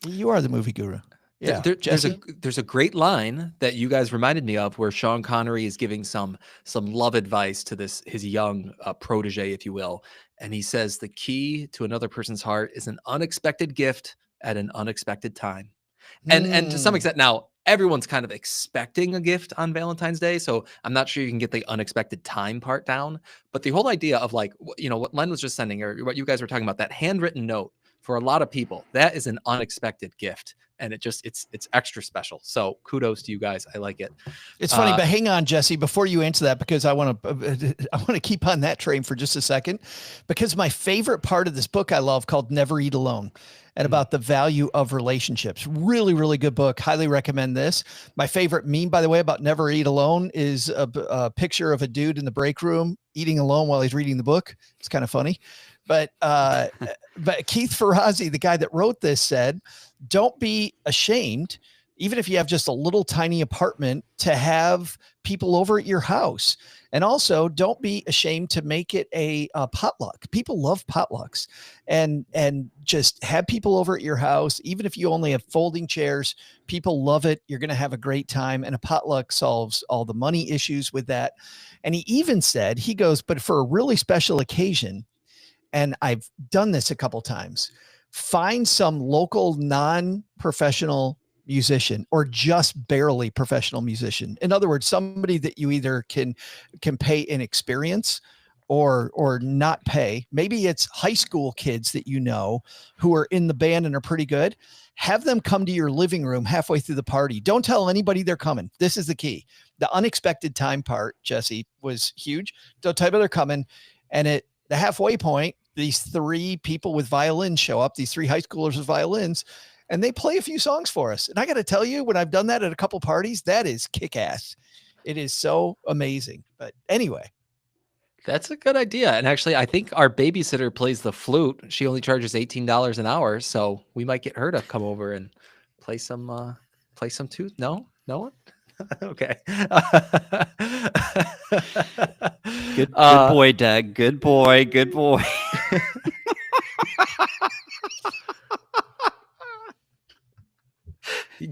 You are the movie guru. Yeah. There's a great line that you guys reminded me of where Sean Connery is giving some love advice to his young protege, if you will. And he says, the key to another person's heart is an unexpected gift at an unexpected time. And to some extent now, everyone's kind of expecting a gift on Valentine's Day. So I'm not sure you can get the unexpected time part down. But the whole idea of what Len was just sending, or what you guys were talking about, that handwritten note, for a lot of people, that is an unexpected gift. And it's extra special. So kudos to you guys. I like it. It's funny, but hang on, Jesse, before you answer that, because I want to keep on that train for just a second, because my favorite part of this book I love, called Never Eat Alone, and about the value of relationships. Really, really good book. Highly recommend this. My favorite meme, by the way, about Never Eat Alone is a picture of a dude in the break room eating alone while he's reading the book. It's kind of funny. But Keith Ferrazzi, the guy that wrote this, said, don't be ashamed, even if you have just a little tiny apartment, to have people over at your house. And also, don't be ashamed to make it a potluck. People love potlucks, and just have people over at your house. Even if you only have folding chairs, people love it. You're going to have a great time. And a potluck solves all the money issues with that. And he even said, he goes, but for a really special occasion, and I've done this a couple times, find some local non-professional musician or just barely professional musician. In other words, somebody that you either can pay in experience or not pay. Maybe it's high school kids that you know who are in the band and are pretty good. Have them come to your living room halfway through the party. Don't tell anybody they're coming. This is the key. The unexpected time part, Jesse, was huge. Don't tell anybody they're coming. And at the halfway point, these three people with violins show up, these three high schoolers with violins, and they play a few songs for us. And I got to tell you, when I've done that at a couple parties, that is kick-ass. It is so amazing. But anyway. That's a good idea. And actually, I think our babysitter plays the flute. She only charges $18 an hour. So we might get her to come over and play some too. No one? Okay. Good boy, Doug. Good boy.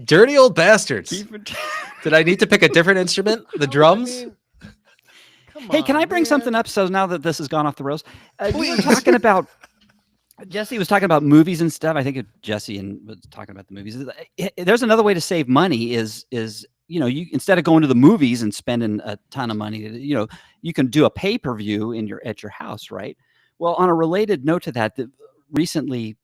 Dirty old bastards. Did I need to pick a different instrument? The drums? Hey, can I bring something up? So now that this has gone off the rails, we were talking about, Jesse was talking about movies and stuff. I think Jesse was talking about the movies. There's another way to save money is you instead of going to the movies and spending a ton of money, you can do a pay-per-view at your house, right? Well, on a related note to that recently,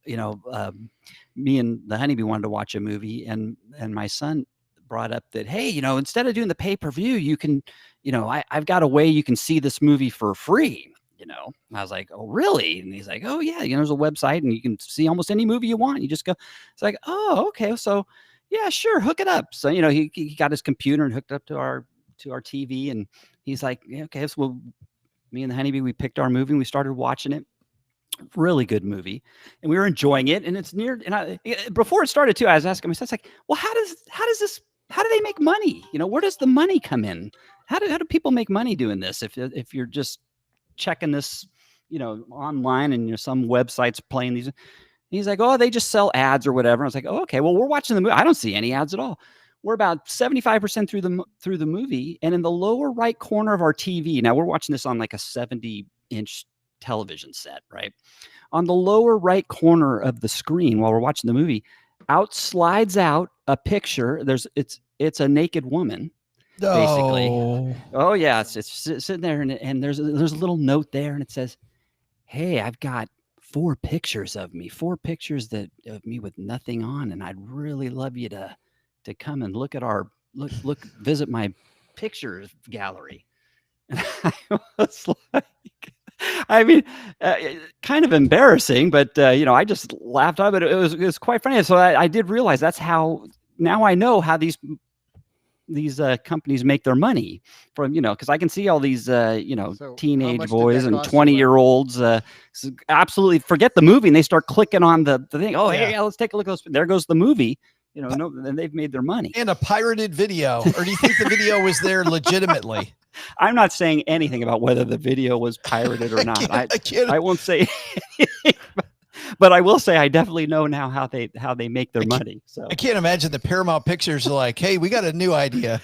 me and the honeybee wanted to watch a movie, and my son brought up that, hey, instead of doing the pay-per-view, you can, I've got a way you can see this movie for free. And I was like, oh, really? And he's like, oh, yeah, there's a website and you can see almost any movie you want. You just go, it's like, oh, okay. So, yeah, sure, hook it up. So, he got his computer and hooked up to our TV. And he's like, yeah, okay, so me and the Honeybee, we picked our movie and we started watching it. Really good movie. And we were enjoying it. And it's near, and before it started too, I was asking myself, like, well, how do they make money? Where does the money come in? How do people make money doing this? If you're just checking this, online and some websites playing these. He's like, oh, they just sell ads or whatever. I was like, oh, okay, well, we're watching the movie. I don't see any ads at all. We're about 75% through the movie, and in the lower right corner of our TV. Now we're watching this on like a 70-inch television set, right? On the lower right corner of the screen while we're watching the movie, slides out a picture. It's a naked woman. Basically. Oh yeah, it's sitting there and there's a little note there and it says, hey, I've got 4 pictures of me of me with nothing on, and I'd really love you to come and look at visit my pictures gallery. And I was like, kind of embarrassing, but I just laughed at it. It was quite funny. So I did realize that's how. Now I know how these companies make their money from, because I can see all these, So teenage how much did boys that and cost you, 20-year-olds absolutely forget the movie and they start clicking on the thing. Oh, Yeah. hey, let's take a look at those. There goes the movie. And they've made their money. And a pirated video, or do you think the video was there legitimately? I'm not saying anything about whether the video was pirated or not. I won't say anything, but I will say I definitely know now how they make their money. So I can't imagine the Paramount Pictures are like, hey, we got a new idea.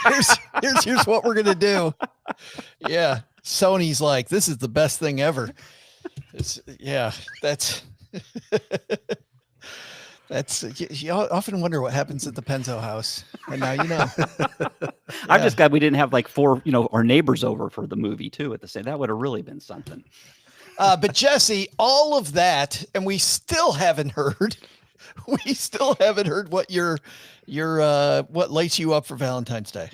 Here's what we're gonna do. Yeah. Sony's like, this is the best thing ever. That's you often wonder what happens at the Penzo house. And now you know. I'm just glad we didn't have like 4, our neighbors over for the movie too at the same. That would have really been something. But Jesse, all of that, and we still haven't heard. We still haven't heard what your what lights you up for Valentine's Day.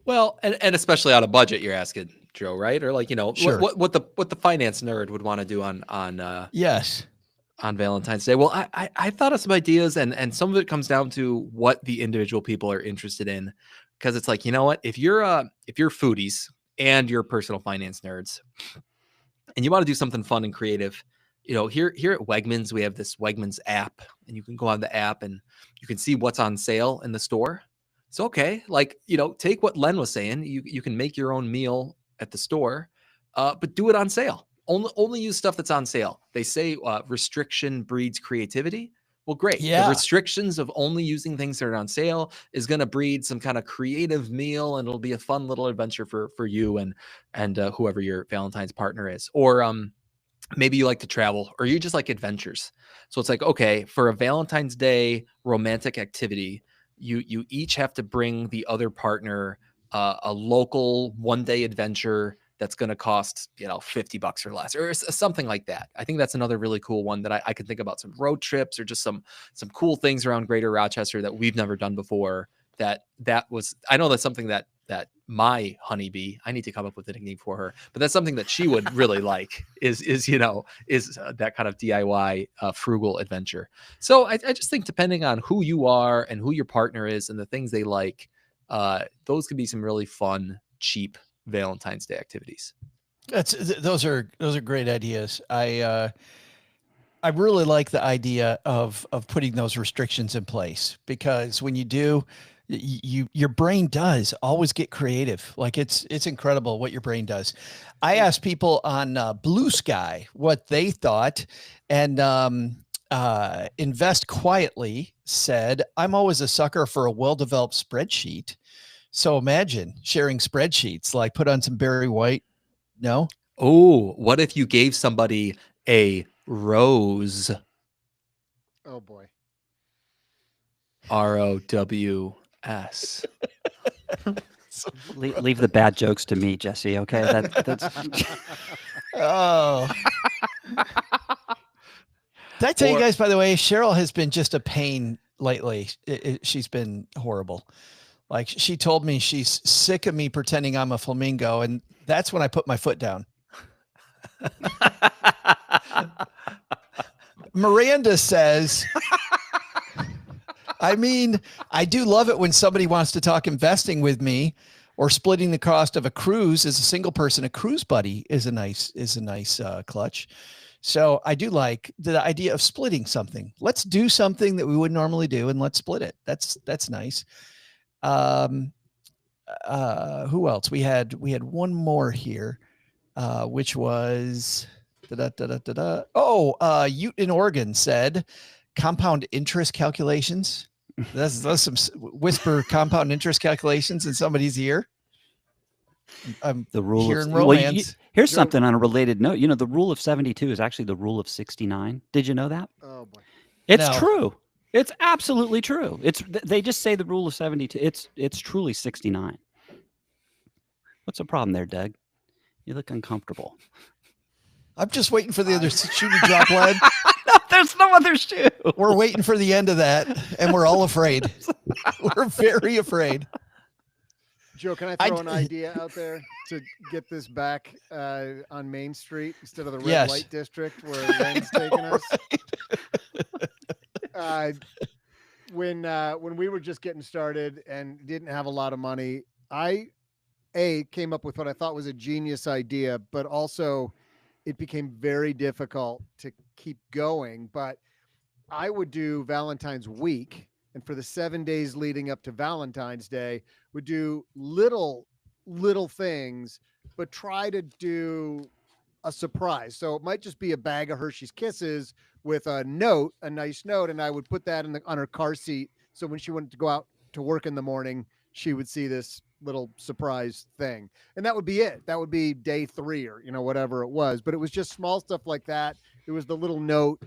Well, and especially on a budget, you're asking, Joe, right? Or like, Sure. what the finance nerd would want to do on Yes. on Valentine's Day. Well, I thought of some ideas, and some of it comes down to what the individual people are interested in, because it's like, what, if you're foodies and you're personal finance nerds, and you want to do something fun and creative, here at Wegmans, we have this Wegmans app, and you can go on the app and you can see what's on sale in the store. It's okay. Like, take what Len was saying. You can make your own meal at the store, but do it on sale. Only use stuff that's on sale. They say restriction breeds creativity. Well, great. Yeah. The restrictions of only using things that are on sale is going to breed some kind of creative meal, and it'll be a fun little adventure for you and whoever your Valentine's partner is. Or maybe you like to travel, or you just like adventures. So it's like, okay, for a Valentine's Day romantic activity, you each have to bring the other partner a local one-day adventure that's going to cost, $50 or less, or something like that. I think that's another really cool one that I could think about, some road trips or just some cool things around Greater Rochester that we've never done before. I know that's something that my honeybee, I need to come up with a nickname for her, but that's something that she would really like is that kind of DIY frugal adventure. So I just think depending on who you are and who your partner is and the things they like, those could be some really fun, cheap Valentine's Day activities. Those are great ideas. I really like the idea of putting those restrictions in place, because when you do, your brain does always get creative. Like it's incredible what your brain does. I asked people on Blue Sky what they thought, and Invest Quietly said, I'm always a sucker for a well-developed spreadsheet. So imagine sharing spreadsheets, like put on some Barry White. No. Oh, what if you gave somebody a rose? Oh boy. ROWS. Leave the bad jokes to me, Jesse. Okay. That's. Oh. Did I tell you guys, by the way, Cheryl has been just a pain lately. She's been horrible. Like, she told me she's sick of me pretending I'm a flamingo, and that's when I put my foot down. Miranda says, I mean, I do love it when somebody wants to talk investing with me, or splitting the cost of a cruise as a single person. A cruise buddy is a nice clutch. So I do like the idea of splitting something. Let's do something that we would normally do, and let's split it. That's nice. Who else? We had one more here, which was Ute in Oregon said compound interest calculations. That's some whisper compound interest calculations in somebody's ear. The rule hearing of romance. Here's something on a related note. You know, the rule of 72 is actually the rule of 69. Did you know that? Oh boy. It's true. It's absolutely true. They just say the rule of 72. It's truly 69. What's the problem there, Doug? You look uncomfortable. I'm just waiting for the other shoe to drop, Len. No, there's no other shoe. We're waiting for the end of that, and we're all afraid. We're very afraid. Joe, can I throw an idea out there to get this back on Main Street instead of the red light district where Len's taking us? When we were just getting started and didn't have a lot of money, I came up with what I thought was a genius idea, but also it became very difficult to keep going. But I would do Valentine's week, and for the 7 days leading up to Valentine's Day, would do little things, but try to do a surprise. So it might just be a bag of Hershey's Kisses with a nice note, and I would put that on her car seat. So when she wanted to go out to work in the morning, she would see this little surprise thing, and that would be it. That would be day 3 or whatever it was. But it was just small stuff like that. It was the little note.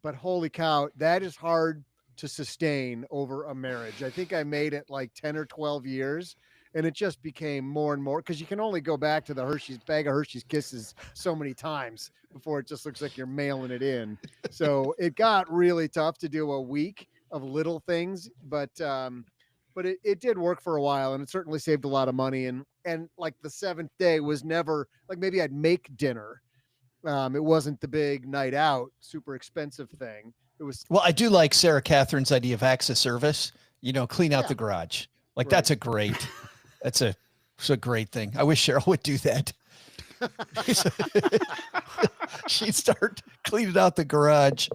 But holy cow, that is hard to sustain over a marriage. I think I made it like 10 or 12 years, and it just became more and more, because you can only go back to the bag of Hershey's Kisses so many times before it just looks like you're mailing it in. So it got really tough to do a week of little things, but it did work for a while, and it certainly saved a lot of money. And like the 7th day was never like, maybe I'd make dinner. It wasn't the big night out, super expensive thing. It was. Well, I do like Sarah Catherine's idea of acts of service, clean out the garage. Like, right. That's a great great thing. I wish Cheryl would do that. She'd start cleaning out the garage.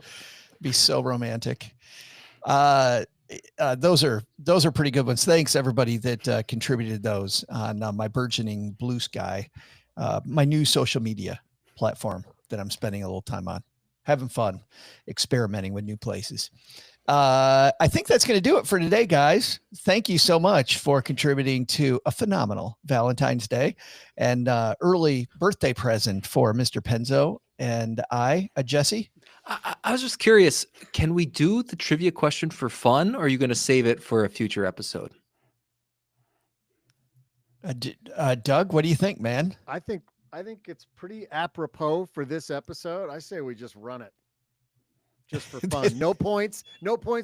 Be so romantic. Those are pretty good ones. Thanks everybody that contributed those on my burgeoning Blue Sky, my new social media platform that I'm spending a little time on, having fun, experimenting with new places. I think that's going to do it for today, guys. Thank you so much for contributing to a phenomenal Valentine's Day and early birthday present for Mr. Penzo and Jesse. I was just curious, can we do the trivia question for fun, or are you going to save it for a future episode? Doug, what do you think, man? I think it's pretty apropos for this episode. I say we just run it just for fun. No points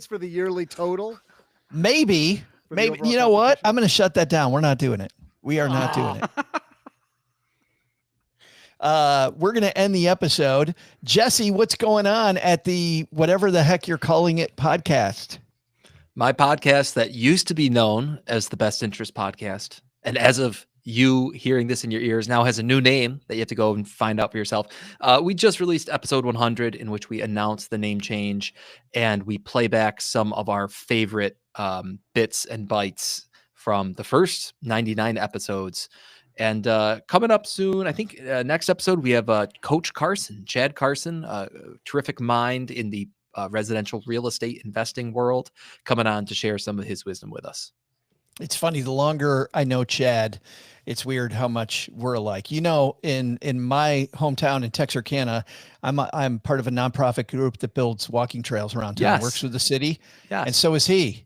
for the yearly total. Maybe, you know what? I'm going to shut that down. We're not doing it. We are not doing it. We're going to end the episode. Jesse, what's going on at the whatever the heck you're calling it podcast? My podcast that used to be known as the Best Interest Podcast, and as of you hearing this in your ears, now has a new name that you have to go and find out for yourself. We just released episode 100, in which we announce the name change, and we play back some of our favorite bits and bytes from the first 99 episodes. And coming up soon, I think next episode, we have Coach Carson, Chad Carson, a terrific mind in the residential real estate investing world, coming on to share some of his wisdom with us. It's funny, the longer I know Chad, it's weird how much we're alike. In my hometown in Texarkana, I'm part of a nonprofit group that builds walking trails around town, Yes. works with the city. Yes. And so is he.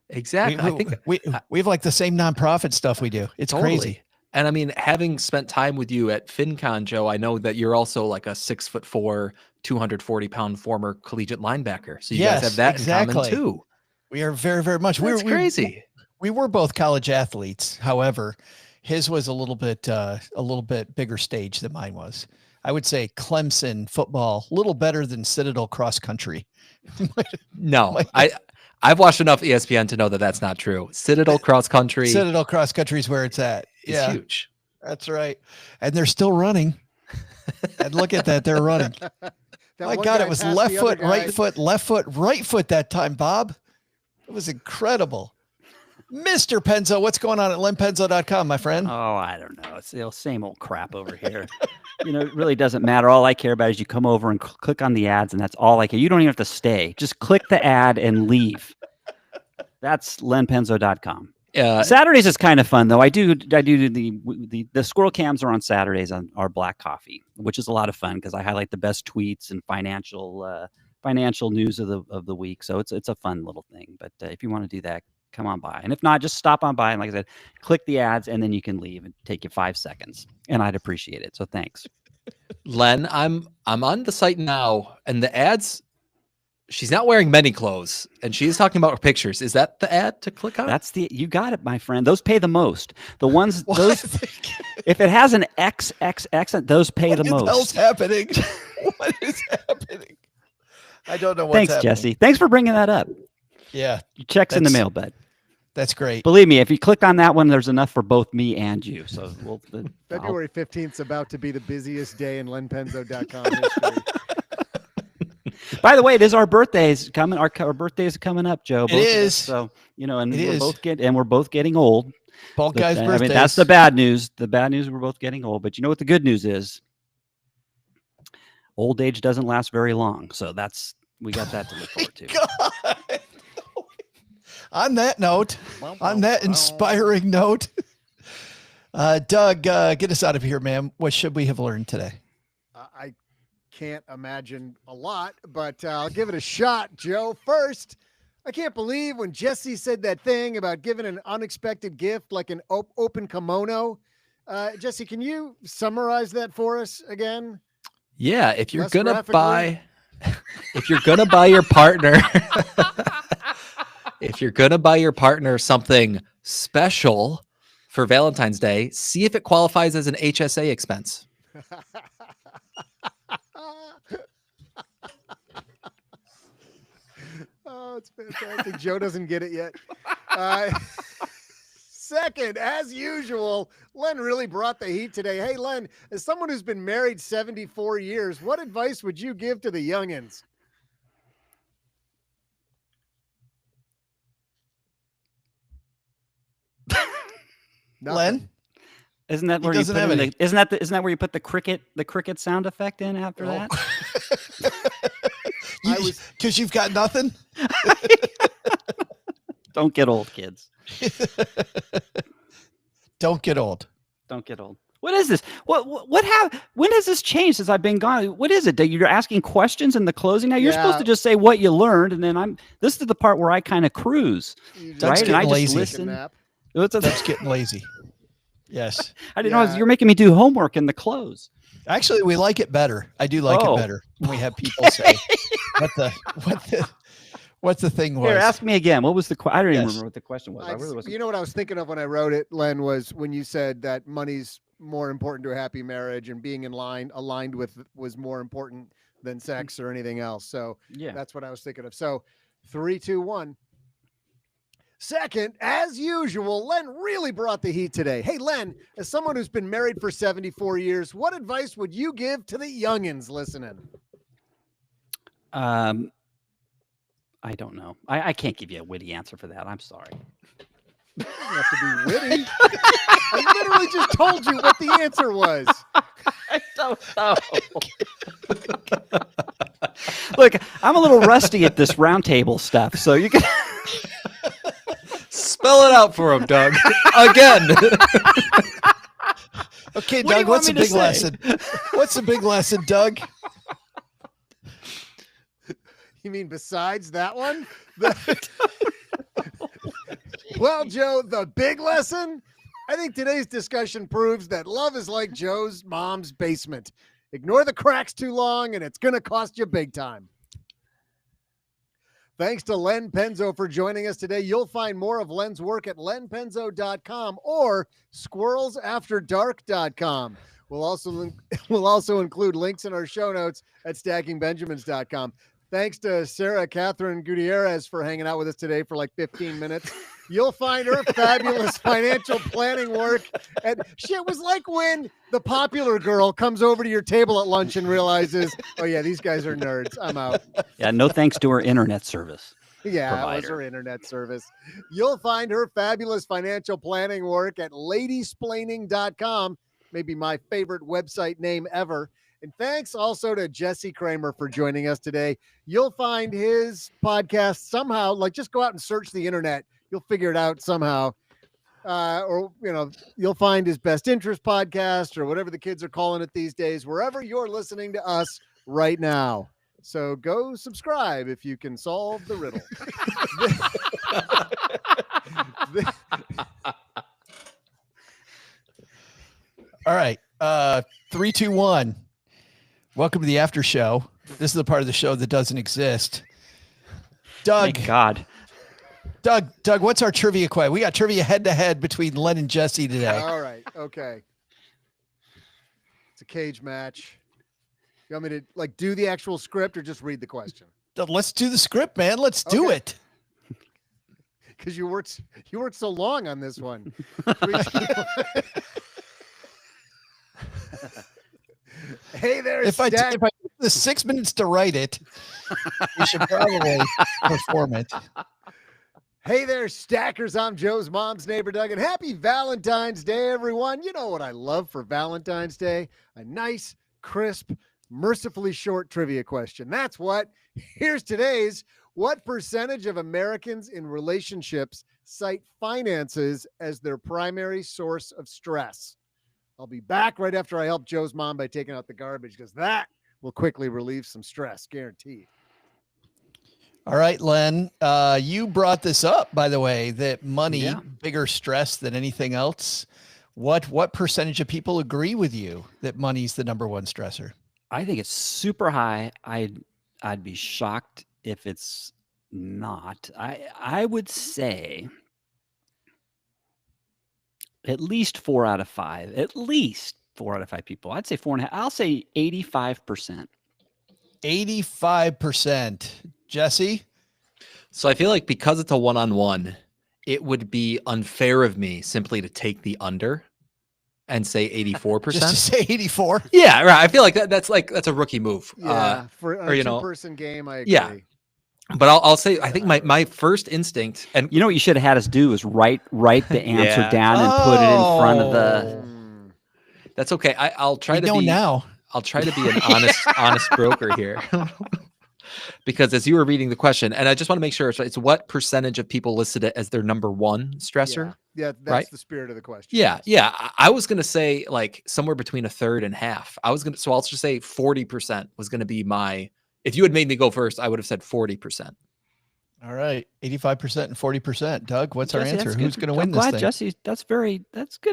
Exactly. I think we have like the same nonprofit stuff we do. It's totally crazy. And I mean, having spent time with you at FinCon, Joe, I know that you're also like a 6'4", 240-pound former collegiate linebacker. So you guys have that in common too. We are very, very much. That's crazy. We were both college athletes. However, his was a little bit bigger stage than mine was. I would say Clemson football, a little better than Citadel cross country. No, I've watched enough ESPN to know that that's not true. Citadel cross country. Citadel cross country is where it's at. It's huge. That's right. And they're still running. And look at that. They're running. My God, it was left foot, right foot, left foot, right foot that time, Bob. It was incredible. Mr. Penzo, what's going on at lenpenzo.com, my friend? Oh, I don't know. It's the same old crap over here. It really doesn't matter. All I care about is you come over and click on the ads, and that's all I care. You don't even have to stay. Just click the ad and leave. That's lenpenzo.com. Saturdays is kind of fun, though. I do the squirrel cams are on Saturdays on our Black Coffee, which is a lot of fun because I highlight the best tweets and financial news of the week. So it's a fun little thing. But if you want to do that, come on by. And if not, just stop on by. And like I said, click the ads and then you can leave and take you 5 seconds. And I'd appreciate it. So thanks. Len, I'm on the site now and the ads, she's not wearing many clothes and she's talking about her pictures. Is that the ad to click on? You got it, my friend. Those pay the most. The ones, if it has an XXX, those pay the most. What the hell's happening? What is happening? I don't know what's happening. Thanks, Jesse. Thanks for bringing that up. Yeah. Your check's in the mail, bud. That's great. Believe me, if you click on that one, there's enough for both me and you. So February 15th is about to be the busiest day in lenpenzo.com history. By the way, it is our birthdays coming. Our birthday is coming up, Joe. It is. So and we're both getting old. Both guys' birthdays. I mean, that's the bad news. The bad news, we're both getting old. But you know what the good news is? Old age doesn't last very long. So we got that to look forward to. God. On that note, on that inspiring note, Doug, get us out of here, man. What should we have learned today? I can't imagine a lot, but I'll give it a shot, Joe. First, I can't believe when Jesse said that thing about giving an unexpected gift like an open kimono. Jesse, can you summarize that for us again? Yeah, if you're gonna buy your partner if you're gonna buy your partner something special for Valentine's Day, see if it qualifies as an HSA expense. Oh, it's fantastic. Joe doesn't get it yet. Second, as usual, Len really brought the heat today. Hey, Len, as someone who's been married 74 years, what advice would you give to the youngins? Len? Isn't that where you put in isn't that where you put the cricket sound effect in after that? Because you've got nothing. Don't get old, kids. Don't get old. Don't get old. What is this? When has this changed since I've been gone? What is it? You're asking questions in the closing now. You're supposed to just say what you learned, and then this is the part where I kind of cruise. Doug's right? And I just lazy. listen. Doug's getting lazy. Yes. I didn't know you're making me do homework in the close. Actually, we like it better. I do like it better when we have people say what the thing was. Here, ask me again. What was the question? I don't even remember what the question was. You know what I was thinking of when I wrote it, Len, was when you said that money's more important to a happy marriage and being aligned with was more important than sex or anything else. So that's what I was thinking of. So 3, 2, 1. Second, as usual, Len really brought the heat today. Hey, Len, as someone who's been married for 74 years, what advice would you give to the youngins listening? I don't know. I can't give you a witty answer for that. I'm sorry. It doesn't have to be witty. I literally just told you what the answer was. I don't know. Look, I'm a little rusty at this roundtable stuff, so you can spell it out for him, Doug. Again. Okay, Doug, what's the big lesson? What's the big lesson, Doug? You mean besides that one? Well, Joe, the big lesson? I think today's discussion proves that love is like Joe's mom's basement. Ignore the cracks too long, and it's going to cost you big time. Thanks to Len Penzo for joining us today. You'll find more of Len's work at lenpenzo.com or squirrelsafterdark.com. We'll also include links in our show notes at stackingbenjamins.com. Thanks to Catherine Gutierrez for hanging out with us today for like 15 minutes. You'll find her fabulous financial planning work. And shit was like when the popular girl comes over to your table at lunch and realizes, oh yeah, these guys are nerds. I'm out. Yeah, no thanks to her internet service. Yeah, provider. That was her internet service. You'll find her fabulous financial planning work at ladysplaining.com. Maybe my favorite website name ever. And thanks also to Jesse Cramer for joining us today. You'll find his podcast somehow, like just go out and search the internet. You'll figure it out somehow. Or, you'll find his Best Interest podcast or whatever the kids are calling it these days, wherever you're listening to us right now. So go subscribe if you can solve the riddle. All right. 3, 2, 1. Welcome to the after show. This is the part of the show that doesn't exist. Doug. Thank God. Doug, what's our trivia question? We got trivia head to head between Len and Jesse today. All right. Okay. It's a cage match. You want me to do the actual script or just read the question? Let's do the script, man. Let's do it. Because you worked so long on this one. Hey there, if I take the 6 minutes to write it, we should probably perform it. Hey there, stackers. I'm Joe's mom's neighbor, Doug, and happy Valentine's Day, everyone. You know what I love for Valentine's Day? A nice, crisp, mercifully short trivia question. That's what. Here's today's. What percentage of Americans in relationships cite finances as their primary source of stress? I'll be back right after I help Joe's mom by taking out the garbage, because that will quickly relieve some stress, guaranteed. All right, Len, you brought this up, by the way, that money, bigger stress than anything else. What percentage of people agree with you that money's the number one stressor? I think it's super high. I'd be shocked if it's not. I would say at least 4 out of 5. At least 4 out of 5 people. I'd say 4.5. I'll say 85%. 85%. Jesse? So I feel like because it's a one-on-one, it would be unfair of me simply to take the under and say 84%. Just to say 84? Yeah, right. I feel like that's a rookie move. Yeah, for a two-person game, I agree. Yeah. But I'll say, I think my first instinct, and you know what you should have had us do is write the answer down and put it in front of the. That's okay. I'll try to be now. I'll try to be an honest broker here, because as you were reading the question, and I just want to make sure it's what percentage of people listed it as their number one stressor. Yeah, that's right? the spirit of the question. Yeah. I was gonna say like somewhere between a third and half. So I'll just say 40% was gonna be my. If you had made me go first, I would have said 40%. All right. 85% and 40%. Doug, what's Jesse, our answer? Who's going to win this glad, thing? Jesse. That's good,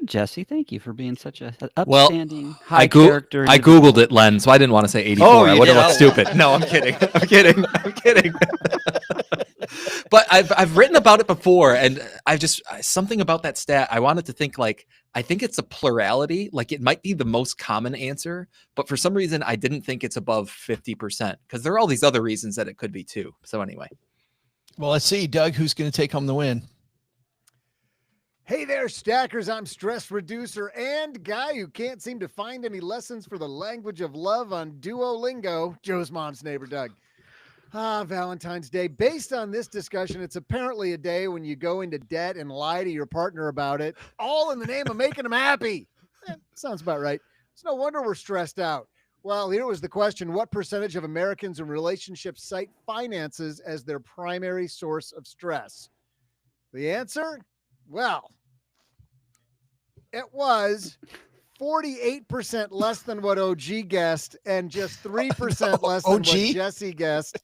Jesse. Thank you for being such a upstanding, high I character. I Googled it, Len, so I didn't want to say 84. I would have looked stupid. No, I'm kidding. I'm kidding. But I've written about it before, and I've just something about that stat. I wanted to think I think it's a plurality. Like it might be the most common answer, but for some reason I didn't think it's above 50% because there are all these other reasons that it could be too. So anyway. Well, let's see, Doug, who's going to take home the win? Hey there, stackers. I'm stress reducer and guy who can't seem to find any lessons for the language of love on Duolingo, Joe's mom's neighbor, Doug. Valentine's Day. Based on this discussion, it's apparently a day when you go into debt and lie to your partner about it, all in the name of making them happy. Sounds about right. It's no wonder we're stressed out. Well, here was the question. What percentage of Americans in relationships cite finances as their primary source of stress? The answer? Well, it was 48% less than what OG guessed and just 3% less than what Jesse guessed.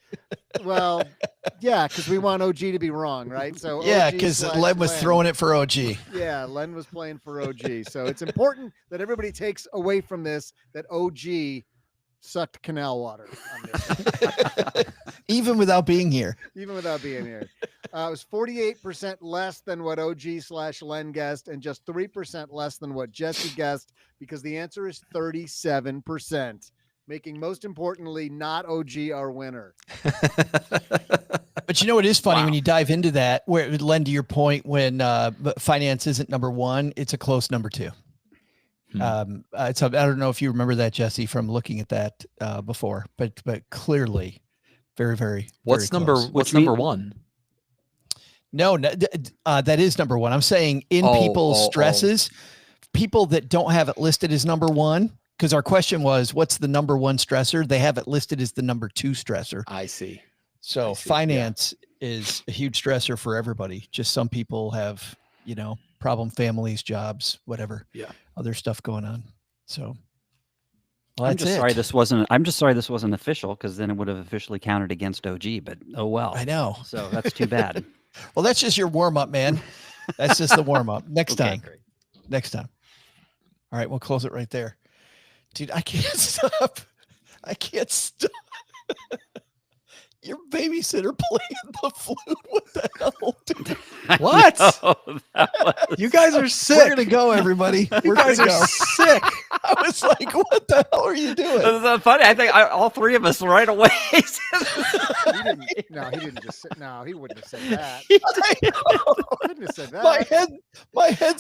Well, yeah, because we want OG to be wrong, right? So yeah, because Len was throwing it for OG. Yeah, Len was playing for OG. So it's important that everybody takes away from this that OG sucked canal water on this. Even without being here. Even without being here. It was 48% less than what OG/Len guessed and just 3% less than what Jesse guessed, because the answer is 37%, making most importantly not OG our winner. But you know what is funny when you dive into that, where Len, to your point, when finance isn't number one, it's a close number two. I don't know if you remember that, Jesse, from looking at that before, but clearly very, very. What's very number close. What's number one? No, that is number one. I'm saying in people's stresses, people that don't have it listed as number one, because our question was, what's the number one stressor? They have it listed as the number two stressor. I see. So finance is a huge stressor for everybody. Just some people have, problem families, jobs, whatever. Yeah. Other stuff going on. So I'm just sorry this wasn't official, because then it would have officially counted against OG, but oh well. I know. So that's too bad. Well, that's just your warm up, man. That's just the warm up. Next time. Great. Next time. All right, we'll close it right there. Dude, I can't stop. Your babysitter playing the flute. What the hell, dude? What? You guys are sick. We're gonna go, everybody. You guys are sick. I was like, what the hell are you doing? That's funny. I think all three of us right away. He didn't just say, no, he wouldn't have said that. He wouldn't have said that. My head